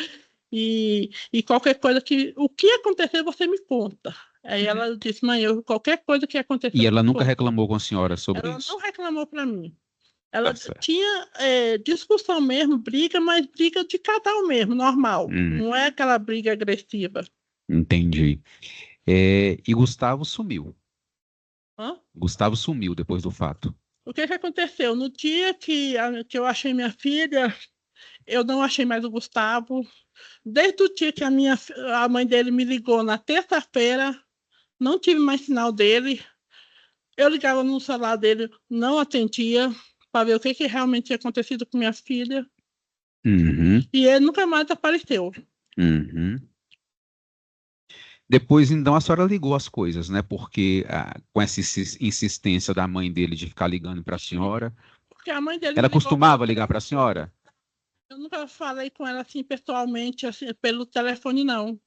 e qualquer coisa o que acontecer você me conta. Aí ela disse, mãe, qualquer coisa que acontecer, E ela me nunca conta. reclamou com a senhora sobre Ela isso? não reclamou para mim. Tá Ela certo. tinha discussão mesmo, briga, mas briga de casal mesmo, normal. Não é aquela briga agressiva. Entendi. E Gustavo sumiu. Hã? Gustavo sumiu depois do fato. O que que aconteceu? No dia que eu achei minha filha, eu não achei mais o Gustavo. Desde o dia que a mãe dele me ligou na terça-feira, não tive mais sinal dele. Eu ligava no celular dele, não atendia, para ver o que que realmente tinha acontecido com minha filha. Uhum. E ele nunca mais apareceu. Uhum. Depois, então, a senhora ligou as coisas, né? Porque com essa insistência da mãe dele de ficar ligando para a senhora, Porque a mãe dele ela me ligou costumava pelo ligar para a telefone. senhora? Eu nunca falei com ela assim pessoalmente, assim, pelo telefone, não.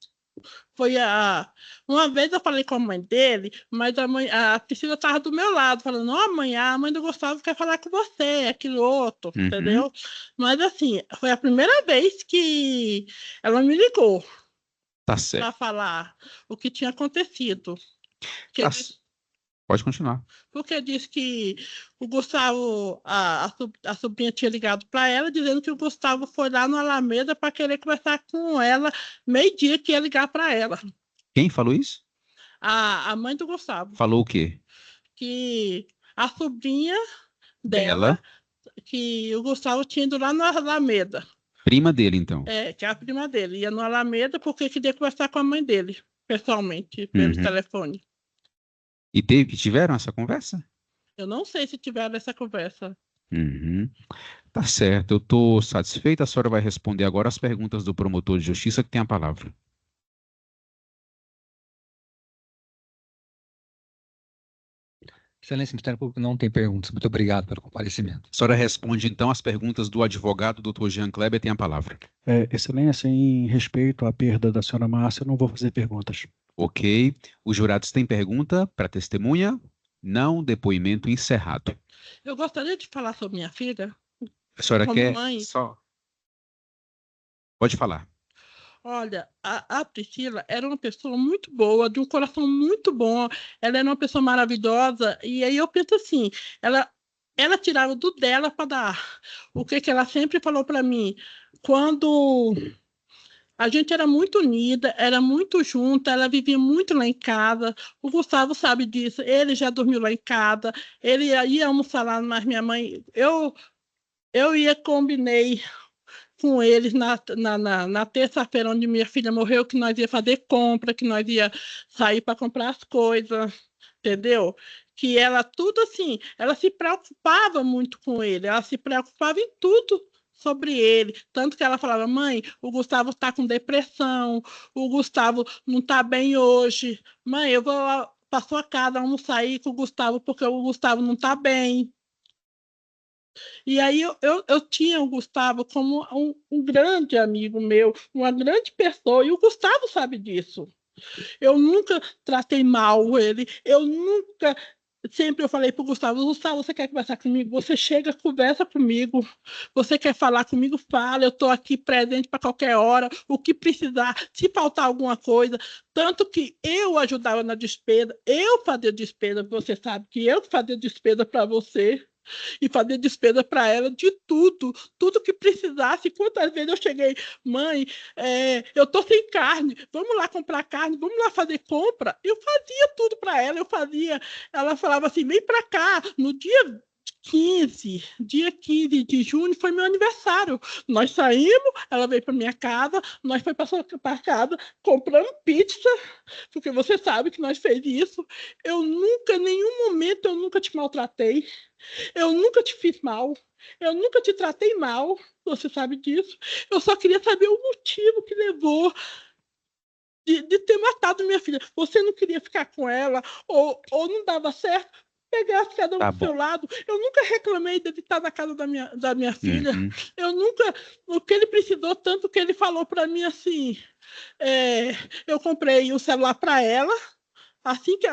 Uma vez eu falei com a mãe dele, mas a Priscila estava do meu lado, falando, ó, mãe, a mãe do Gustavo quer falar com você, aquilo outro, Uhum. entendeu? Mas assim, foi a primeira vez que ela me ligou Tá para certo. falar o que tinha acontecido. Tá. Pode continuar. Porque disse que o Gustavo, a sobrinha tinha ligado para ela, dizendo que o Gustavo foi lá no Alameda para querer conversar com ela, meio-dia que ia ligar para ela. Quem falou isso? A mãe do Gustavo. Falou o quê? Que a sobrinha dela, que o Gustavo tinha ido lá no Alameda. Prima dele, então. Que é a prima dele. Ia no Alameda porque queria conversar com a mãe dele, pessoalmente, pelo telefone. E tiveram essa conversa? Eu não sei se tiveram essa conversa. Uhum. Tá certo, eu estou satisfeito. A senhora vai responder agora as perguntas do promotor de justiça, que tem a palavra. Excelência, Ministério Público não tem perguntas. Muito obrigado pelo comparecimento. A senhora responde, então, as perguntas do advogado, doutor Jean Kleber, tem a palavra. Excelência, em respeito à perda da senhora Márcia, eu não vou fazer perguntas. Ok. Os jurados têm pergunta para a testemunha? Não, depoimento encerrado. Eu gostaria de falar sobre minha filha. A senhora Como quer mãe. só... Pode falar. Olha, a Priscila era uma pessoa muito boa, de um coração muito bom. Ela era uma pessoa maravilhosa. E aí eu penso assim, ela tirava do dela para dar. O que ela sempre falou para mim, quando a gente era muito unida, era muito junta, ela vivia muito lá em casa. O Gustavo sabe disso, ele já dormiu lá em casa, ele ia almoçar lá, mas minha mãe, combinei com eles na terça-feira, onde minha filha morreu, que nós ia fazer compra, que nós ia sair para comprar as coisas, entendeu? Que ela tudo assim, ela se preocupava muito com ele, ela se preocupava em tudo sobre ele, tanto que ela falava, mãe, o Gustavo está com depressão, o Gustavo não está bem hoje, mãe, eu vou para sua casa almoçar aí com o Gustavo, porque o Gustavo não está bem. E aí eu tinha o Gustavo como um grande amigo meu, uma grande pessoa, e o Gustavo sabe disso. Eu nunca tratei mal ele, eu nunca. Sempre eu falei para o Gustavo, você quer conversar comigo? Você chega, conversa comigo. Você quer falar comigo? Fala. Eu estou aqui presente para qualquer hora, o que precisar, se faltar alguma coisa. Tanto que eu ajudava na despesa, eu fazia despesa, você sabe que eu fazia despesa para você. E fazer despesa para ela de tudo que precisasse. Quantas vezes eu cheguei, mãe, eu tô sem carne, vamos lá comprar carne, vamos lá fazer compra. Eu fazia tudo para ela, ela falava assim, vem para cá, no dia 15 de junho foi meu aniversário. Nós saímos, ela veio para minha casa, nós foi para casa, compramos pizza, porque você sabe que nós fez isso. Eu nunca, em nenhum momento, eu nunca te maltratei. Eu nunca te fiz mal, eu nunca te tratei mal, você sabe disso. Eu só queria saber o motivo que levou de ter matado minha filha. Você não queria ficar com ela, ou não dava certo, pegasse cada um Tá do seu bom. lado. Eu nunca reclamei dele estar na casa da minha filha. Uhum. Eu nunca. O que ele precisou, tanto que ele falou para mim assim: eu comprei o celular para ela. Assim que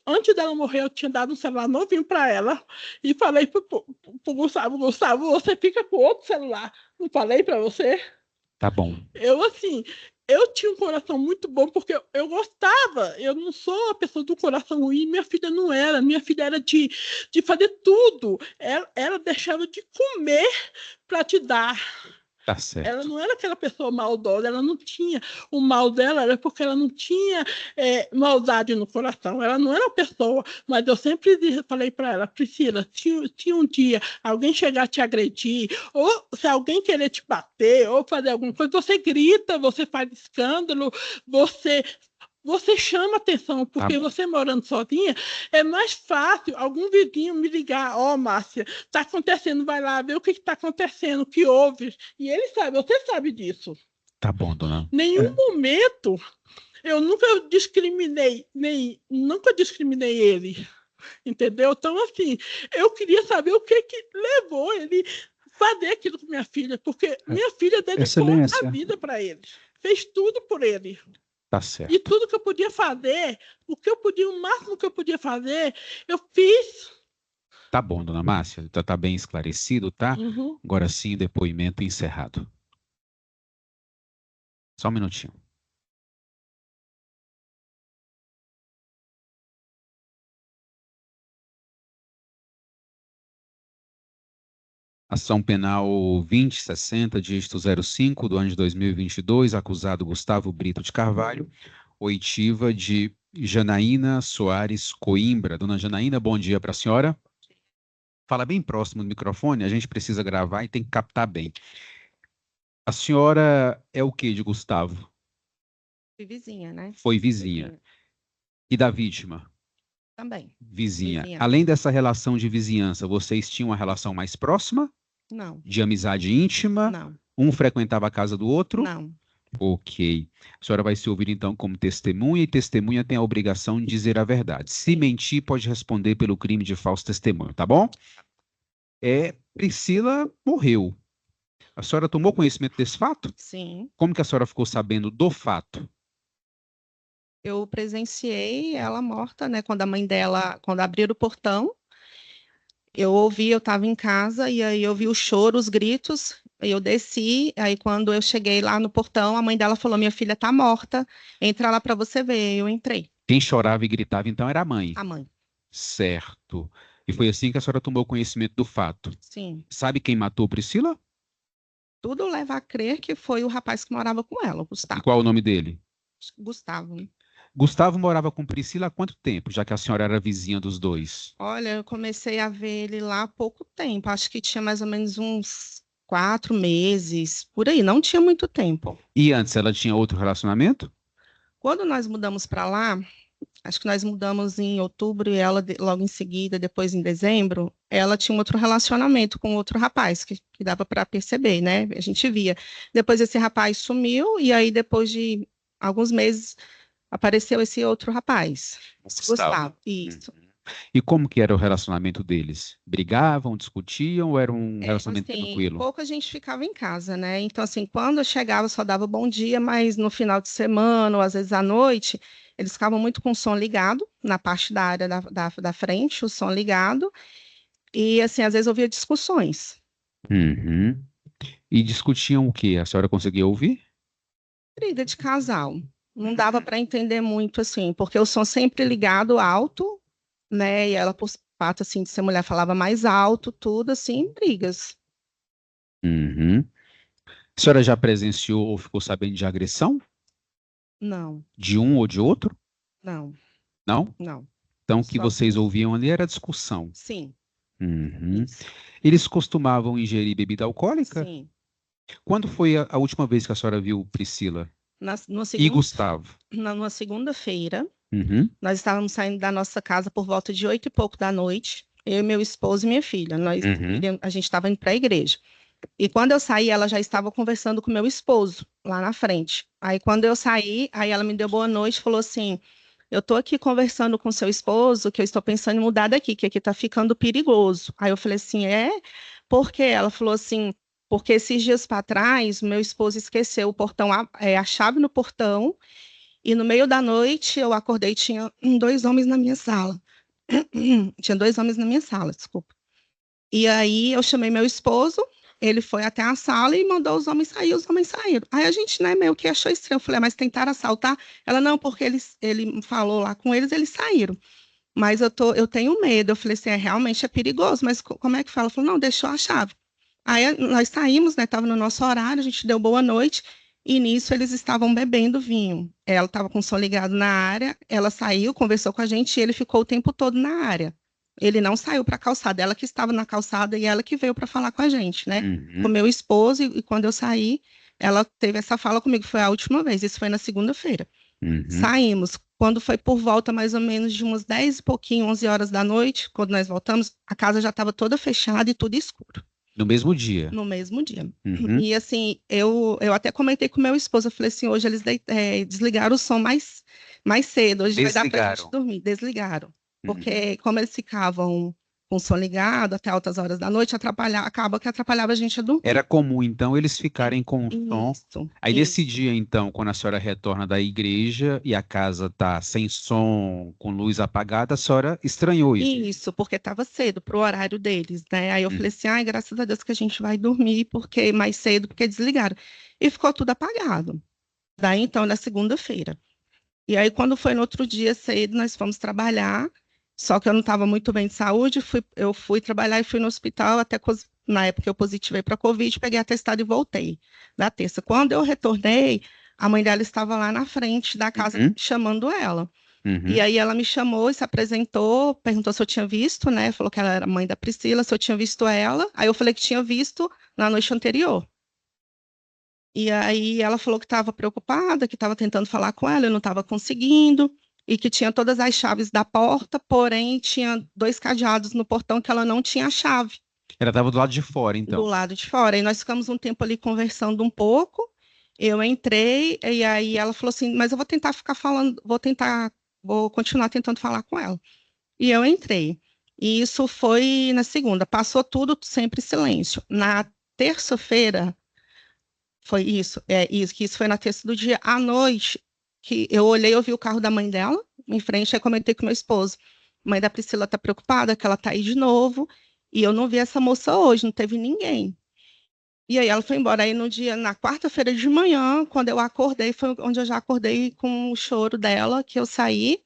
antes dela morrer, eu tinha dado um celular novinho para ela e falei pro Gustavo, você fica com outro celular. Não falei para você? Tá bom. Eu tinha um coração muito bom porque eu gostava. Eu não sou uma pessoa do coração ruim, minha filha não era. Minha filha era de fazer tudo. Ela deixava de comer para te dar. Tá certo. Ela não era aquela pessoa maldosa, ela não tinha. O mal dela era porque ela não tinha maldade no coração. Ela não era uma pessoa, mas eu sempre falei para ela, Priscila, se um dia alguém chegar a te agredir, ou se alguém querer te bater, ou fazer alguma coisa, você grita, você faz escândalo, você chama atenção, porque você morando sozinha, é mais fácil algum vizinho me ligar, Márcia, está acontecendo, vai lá ver o que está acontecendo, o que houve. E ele sabe, você sabe disso. Tá bom, dona. Nenhum momento eu nunca discriminei ele, entendeu? Então, assim, eu queria saber o que levou ele fazer aquilo com minha filha, porque minha filha dedicou Excelência. a vida para ele, fez tudo por ele. Tá certo. E tudo que eu podia fazer, o máximo que eu podia fazer, eu fiz. Tá bom, dona Márcia. Tá bem esclarecido, tá? Uhum. Agora sim, depoimento encerrado. Só um minutinho. Ação penal 2060, dígito 05, do ano de 2022, acusado Gustavo Brito de Carvalho, oitiva de Janaína Soares Coimbra. Dona Janaína, bom dia para a senhora. Fala bem próximo do microfone, a gente precisa gravar e tem que captar bem. A senhora é o que de Gustavo? Fui vizinha, né? Foi vizinha. E da vítima? Também. Vizinha. Vizinha. Além dessa relação de vizinhança, vocês tinham uma relação mais próxima? Não. De amizade íntima? Não. Um frequentava a casa do outro? Não. Ok. A senhora vai se ouvir então como testemunha, e testemunha tem a obrigação de dizer a verdade. Se mentir, pode responder pelo crime de falso testemunho, tá bom? Priscila morreu. A senhora tomou conhecimento desse fato? Sim. Como que a senhora ficou sabendo do fato? Eu presenciei ela morta, né? Quando a mãe dela, quando abriram o portão, eu estava em casa, e aí eu vi o choro, os gritos, aí eu desci, aí quando eu cheguei lá no portão, a mãe dela falou, minha filha tá morta, entra lá para você ver. Eu entrei. Quem chorava e gritava então era a mãe? A mãe. Certo. E foi assim que a senhora tomou conhecimento do fato? Sim. Sabe quem matou Priscila? Tudo leva a crer que foi o rapaz que morava com ela, o E Gustavo. qual o nome dele? Gustavo. Gustavo morava com Priscila há quanto tempo, já que a senhora era vizinha dos dois? Olha, eu comecei a ver ele lá há pouco tempo, acho que tinha mais ou menos uns 4 meses, por aí, não tinha muito tempo. E antes, ela tinha outro relacionamento? Quando nós mudamos para lá, acho que nós mudamos em outubro e ela, logo em seguida, depois em dezembro, ela tinha um outro relacionamento com outro rapaz, que dava para perceber, né? A gente via. Depois esse rapaz sumiu, e aí depois de alguns meses apareceu esse outro rapaz, Gustavo. Isso. E como que era o relacionamento deles? Brigavam, discutiam ou era um relacionamento Assim, tranquilo? pouco a gente ficava em casa, né? Então, assim, quando eu chegava, só dava bom dia, mas no final de semana, ou às vezes à noite, eles ficavam muito com o som ligado, na parte da área da frente, o som ligado, e, assim, às vezes eu ouvia discussões. Uhum. E discutiam o quê? A senhora conseguia ouvir? Briga de casal. Não dava para entender muito, assim, porque o som sempre ligado alto, né? E ela, por fato, assim, de ser mulher, falava mais alto, tudo, assim, brigas. Uhum. A senhora já presenciou ou ficou sabendo de agressão? Não, De um ou de outro? não, Não? não. Então, o que Só vocês ouviam ali era discussão. sim, Uhum. isso. Eles costumavam ingerir bebida alcoólica? Sim. Quando foi a última vez que a senhora viu Priscila Numa e Gustavo? numa segunda-feira, Uhum. nós estávamos saindo da nossa casa por volta de 8 e pouco da noite, eu, meu esposo e minha filha. Uhum. A gente estava indo para a igreja. E quando eu saí, ela já estava conversando com meu esposo lá na frente. Aí quando eu saí, aí ela me deu boa noite e falou assim: eu estou aqui conversando com seu esposo, que eu estou pensando em mudar daqui, que aqui está ficando perigoso. Aí eu falei assim: é? Por quê? Ela falou assim: porque esses dias para trás, meu esposo esqueceu o portão, a chave no portão, e no meio da noite eu acordei e tinha dois homens na minha sala. Tinha dois homens na minha sala, desculpa. E aí eu chamei meu esposo, ele foi até a sala e mandou os homens saíram. Aí a gente, né, meio que achou estranho. Eu falei, mas tentaram assaltar? Ela, não, porque ele falou lá com eles, eles saíram. Mas eu tenho medo. Eu falei assim, realmente é perigoso, mas como é que fala? Ela falou, não, deixou a chave. Aí nós saímos, né, estava no nosso horário, a gente deu boa noite, e nisso eles estavam bebendo vinho. Ela estava com o som ligado na área, ela saiu, conversou com a gente, e ele ficou o tempo todo na área. Ele não saiu para a calçada, ela que estava na calçada e ela que veio para falar com a gente, né? Com Uhum. meu esposo, e quando eu saí, ela teve essa fala comigo, foi a última vez, isso foi na segunda-feira. Uhum. Saímos, quando foi por volta mais ou menos de umas 10 e pouquinho, 11 horas da noite, quando nós voltamos, a casa já estava toda fechada e tudo escuro. No mesmo dia? No mesmo dia. Uhum. E assim, eu até comentei com meu esposo, eu falei assim, hoje eles desligaram o som mais cedo, hoje vai dar pra gente Desligaram. dormir. Desligaram. Uhum. Porque como eles ficavam com o som ligado até altas horas da noite, acaba que atrapalhava a gente a dormir. Era comum, então, eles ficarem com o som. Isso, Aí, isso. nesse dia, então, quando a senhora retorna da igreja e a casa tá sem som, com luz apagada, a senhora estranhou isso? Isso, porque estava cedo para o horário deles, né? Aí eu Uhum. falei assim, ai, graças a Deus que a gente vai dormir porque mais cedo, porque desligaram. E ficou tudo apagado. Daí, então, na segunda-feira. E aí, quando foi no outro dia cedo, nós fomos trabalhar, só que eu não estava muito bem de saúde, eu fui trabalhar e fui no hospital, na época eu positivei para Covid, peguei atestado e voltei da terça. Quando eu retornei, a mãe dela estava lá na frente da casa Uhum. chamando ela. Uhum. E aí ela me chamou e se apresentou, perguntou se eu tinha visto, né? Falou que ela era mãe da Priscila, se eu tinha visto ela. Aí eu falei que tinha visto na noite anterior. E aí ela falou que estava preocupada, que estava tentando falar com ela, eu não estava conseguindo, e que tinha todas as chaves da porta, porém tinha dois cadeados no portão que ela não tinha a chave, Ela estava do lado de fora, do então. lado de fora. E nós ficamos um tempo ali conversando um pouco. Eu entrei, e aí ela falou assim: mas eu vou tentar ficar falando, vou continuar tentando falar com ela. E eu entrei. E isso foi na segunda. Passou tudo sempre silêncio. Na terça-feira. Foi isso, que isso foi na terça do dia. À noite, que eu olhei, eu vi o carro da mãe dela em frente, aí comentei com meu esposo. Mãe da Priscila tá preocupada, que ela tá aí de novo, e eu não vi essa moça hoje, não teve ninguém. E aí ela foi embora. Aí no dia, na quarta-feira de manhã, quando eu acordei, foi onde eu já acordei com o choro dela, que eu saí.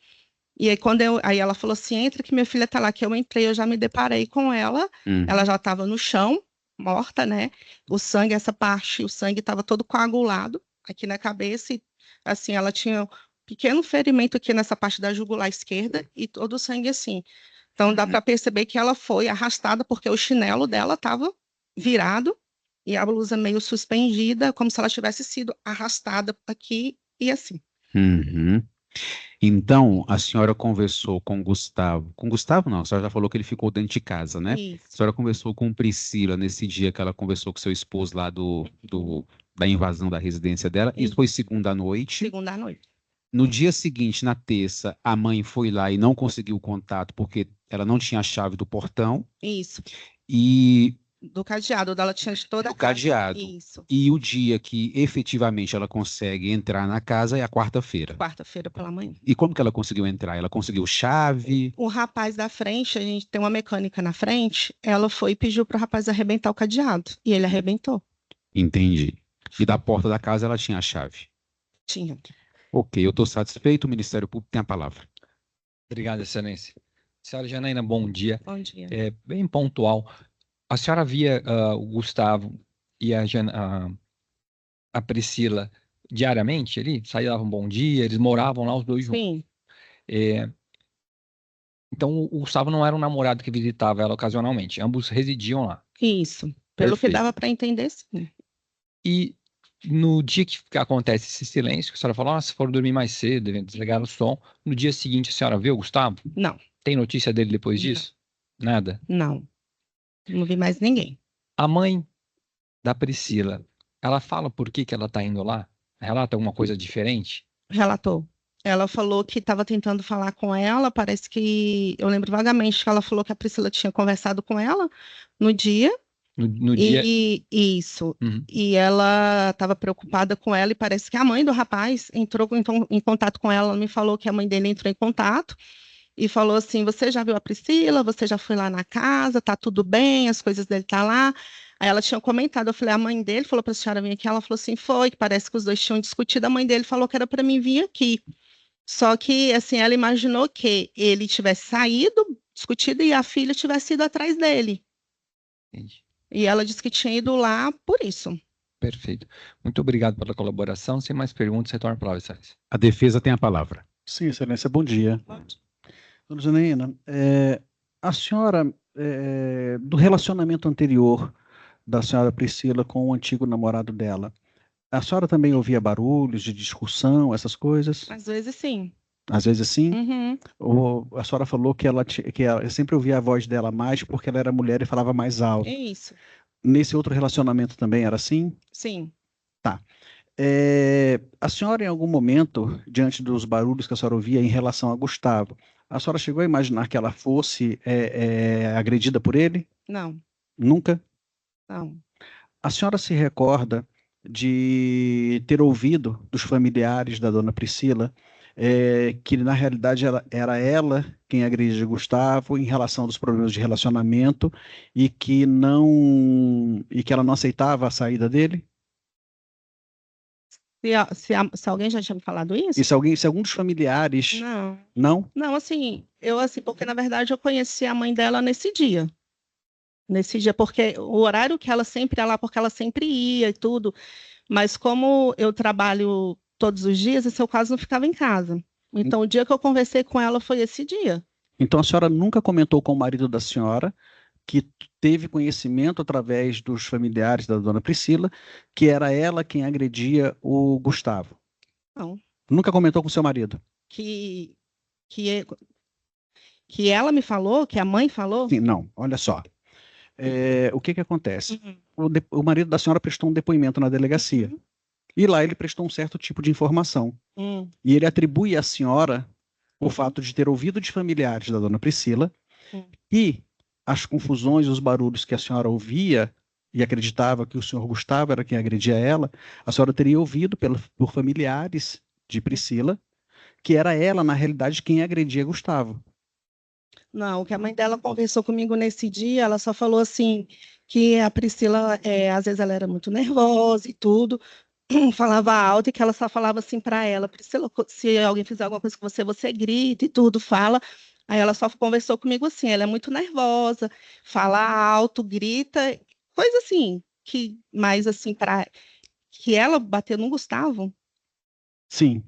E aí aí ela falou assim, entra que minha filha tá lá, que eu entrei, eu já me deparei com ela, Uhum. ela já estava no chão, morta, né? O sangue, essa parte, o sangue estava todo coagulado aqui na cabeça, e assim, ela tinha um pequeno ferimento aqui nessa parte da jugular esquerda, e todo o sangue assim. Então dá para perceber que ela foi arrastada, porque o chinelo dela estava virado, e a blusa meio suspendida, como se ela tivesse sido arrastada aqui, e assim. Uhum. Então, a senhora conversou com Gustavo. Com Gustavo, não, a senhora já falou que ele ficou dentro de casa, né? A Isso. senhora conversou com Priscila nesse dia que ela conversou com seu esposo lá da invasão da residência dela. Isso foi segunda à noite. Segunda à noite. No dia seguinte, na terça, a mãe foi lá e não conseguiu o contato porque ela não tinha a chave do portão Isso. e Do cadeado, dela tinha de toda a do casa. cadeado. Isso. E o dia que efetivamente ela consegue entrar na casa é a quarta-feira. Quarta-feira pela manhã. E como que ela conseguiu entrar? Ela conseguiu chave? O rapaz da frente, a gente tem uma mecânica na frente, ela foi e pediu pro rapaz arrebentar o cadeado. E ele arrebentou. Entendi. E da porta da casa ela tinha a chave. Tinha. Ok, eu estou satisfeito. O Ministério Público tem a palavra. Obrigado, Excelência. Senhora Janaína, bom dia. Bom dia. Bem pontual. A senhora via o Gustavo e a Priscila diariamente ali? Saíam um bom dia, eles moravam lá os dois juntos. Sim, Então, o Gustavo não era um namorado que visitava ela ocasionalmente. Ambos residiam lá. isso. Pelo que Perfeito. dava para entender, sim. E no dia que acontece esse silêncio, que a senhora falou, nossa, foram dormir mais cedo, devem desligar o som. No dia seguinte, a senhora viu o Gustavo? Não, Tem notícia dele depois Não. disso? Nada. não. Não vi mais ninguém. A mãe da Priscila, ela fala por que que ela tá indo lá? Relata alguma coisa diferente? Relatou. Ela falou que estava tentando falar com ela, parece que... Eu lembro vagamente que ela falou que a Priscila tinha conversado com ela no dia. No dia... Isso. Uhum. E ela estava preocupada com ela e parece que a mãe do rapaz entrou em contato com ela. Ela me falou que a mãe dele entrou em contato e falou assim: você já viu a Priscila? Você já foi lá na casa? Tá tudo bem? As coisas dele tá lá? Aí ela tinha comentado, eu falei, a mãe dele falou para a senhora vir aqui. Ela falou assim, foi, que parece que os dois tinham discutido. A mãe dele falou que era para mim vir aqui. Só que, assim, ela imaginou que ele tivesse saído, discutido, e a filha tivesse ido atrás dele. Entendi. E ela disse que tinha ido lá por isso. Perfeito. Muito obrigado pela colaboração. Sem mais perguntas, retorno a palavra, Excelência. A defesa tem a palavra. Sim, Excelência, bom dia. Dona Janaína, a senhora, do relacionamento anterior da senhora Priscila com o antigo namorado dela, a senhora também ouvia barulhos de discussão, essas coisas? Às vezes, sim. Às vezes sim? Uhum. Ou a senhora falou que ela sempre ouvia a voz dela mais porque ela era mulher e falava mais alto. É isso. Nesse outro relacionamento também era assim? Sim. Tá. A senhora, em algum momento, diante dos barulhos que a senhora ouvia em relação a Gustavo, a senhora chegou a imaginar que ela fosse agredida por ele? Não. Nunca? Não. A senhora se recorda de ter ouvido dos familiares da dona Priscila que, na realidade, era ela quem agredia Gustavo em relação aos problemas de relacionamento e que ela não aceitava a saída dele? Se alguém já tinha me falado isso? E se algum dos familiares... Não. Não? Não, assim, porque na verdade eu conheci a mãe dela nesse dia. Nesse dia, porque o horário que ela sempre ia lá, porque ela sempre ia e tudo, mas como eu trabalho todos os dias, esse eu quase não ficava em casa. Então, o dia que eu conversei com ela foi esse dia. Então, a senhora nunca comentou com o marido da senhora que teve conhecimento através dos familiares da dona Priscila que era ela quem agredia o Gustavo? Não. Nunca comentou com seu marido? Que ela me falou, que a mãe falou? Sim, não, olha só. O que acontece? Uhum. O marido da senhora prestou um depoimento na delegacia. Uhum. E lá ele prestou um certo tipo de informação. E ele atribui à senhora o fato de ter ouvido de familiares da dona Priscila e as confusões, os barulhos que a senhora ouvia e acreditava que o senhor Gustavo era quem agredia ela, a senhora teria ouvido por familiares de Priscila que era ela, na realidade, quem agredia Gustavo. Não, o que a mãe dela conversou comigo nesse dia, ela só falou assim, que a Priscila, às vezes ela era muito nervosa e tudo, falava alto e que ela só falava assim para ela, Priscila, se alguém fizer alguma coisa com você, você grita e tudo, fala. Aí ela só conversou comigo assim, ela é muito nervosa, fala alto, grita, coisa assim, que mais assim, para que ela bateu no Gustavo. Sim.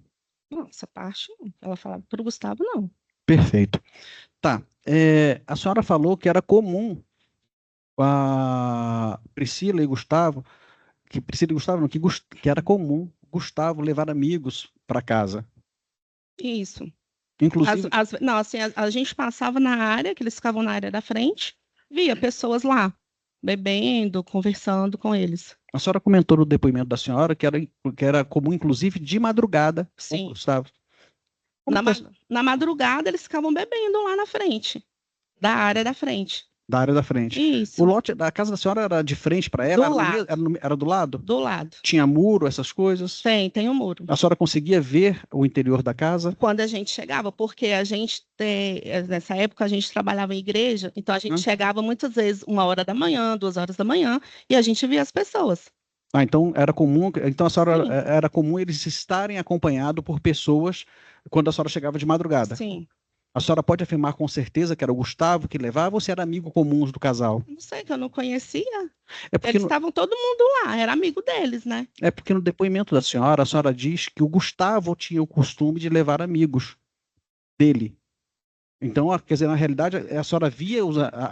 Não, essa parte, ela falava para o Gustavo, não. Perfeito. Tá. A senhora falou que era comum a Priscila e Gustavo, que era comum Gustavo levar amigos para casa. Isso. Inclusive... Não, assim, a gente passava na área, que eles ficavam na área da frente, via pessoas lá, bebendo, conversando com eles. A senhora comentou no depoimento da senhora que era comum, inclusive, de madrugada, Sim. com Gustavo. Na madrugada, eles ficavam bebendo lá na frente, da área da frente. Da área da frente. Isso. O lote da casa da senhora era de frente para ela? Do lado. Era do lado? Do lado. Tinha muro, essas coisas? Tem um muro. A senhora conseguia ver o interior da casa? Quando a gente chegava, porque nessa época a gente trabalhava em igreja, então a gente chegava muitas vezes 1h da manhã, 2h da manhã, e a gente via as pessoas. Então era comum, então a senhora Sim. era comum eles estarem acompanhados por pessoas quando a senhora chegava de madrugada? Sim. A senhora pode afirmar com certeza que era o Gustavo que levava ou se era amigo comum do casal? Não sei, que eu não conhecia. É porque Eles estavam todo mundo lá, era amigo deles, né? É porque no depoimento da senhora, a senhora diz que o Gustavo tinha o costume de levar amigos dele. Então, quer dizer, na realidade, a senhora via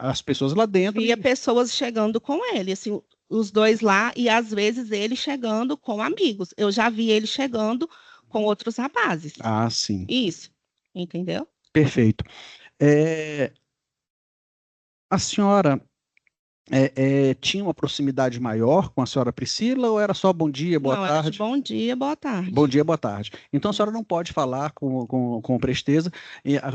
as pessoas lá dentro. Via pessoas chegando com ele, assim, os dois lá, e às vezes ele chegando com amigos. Eu já vi ele chegando com outros rapazes. Ah, sim. Isso, entendeu? Perfeito. A senhora tinha uma proximidade maior com a senhora Priscila ou era só bom dia, boa Não, tarde? era de bom dia, boa tarde. Bom dia, boa tarde. Então a senhora não pode falar com presteza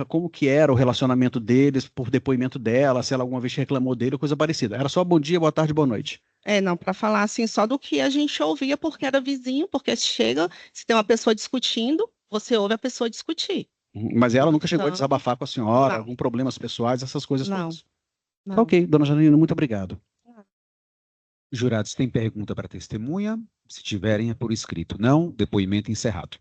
como que era o relacionamento deles por depoimento dela, se ela alguma vez reclamou dele ou coisa parecida. Era só bom dia, boa tarde, boa noite. Não, para falar assim, só do que a gente ouvia, porque era vizinho, porque chega, se tem uma pessoa discutindo, você ouve a pessoa discutir. Mas ela nunca chegou a Não. desabafar com a senhora, Não. algum problemas pessoais, essas coisas Não. todas. Não. Ok, dona Janine, muito obrigado. Jurados têm pergunta para testemunha? Se tiverem, é por escrito. Não, depoimento encerrado.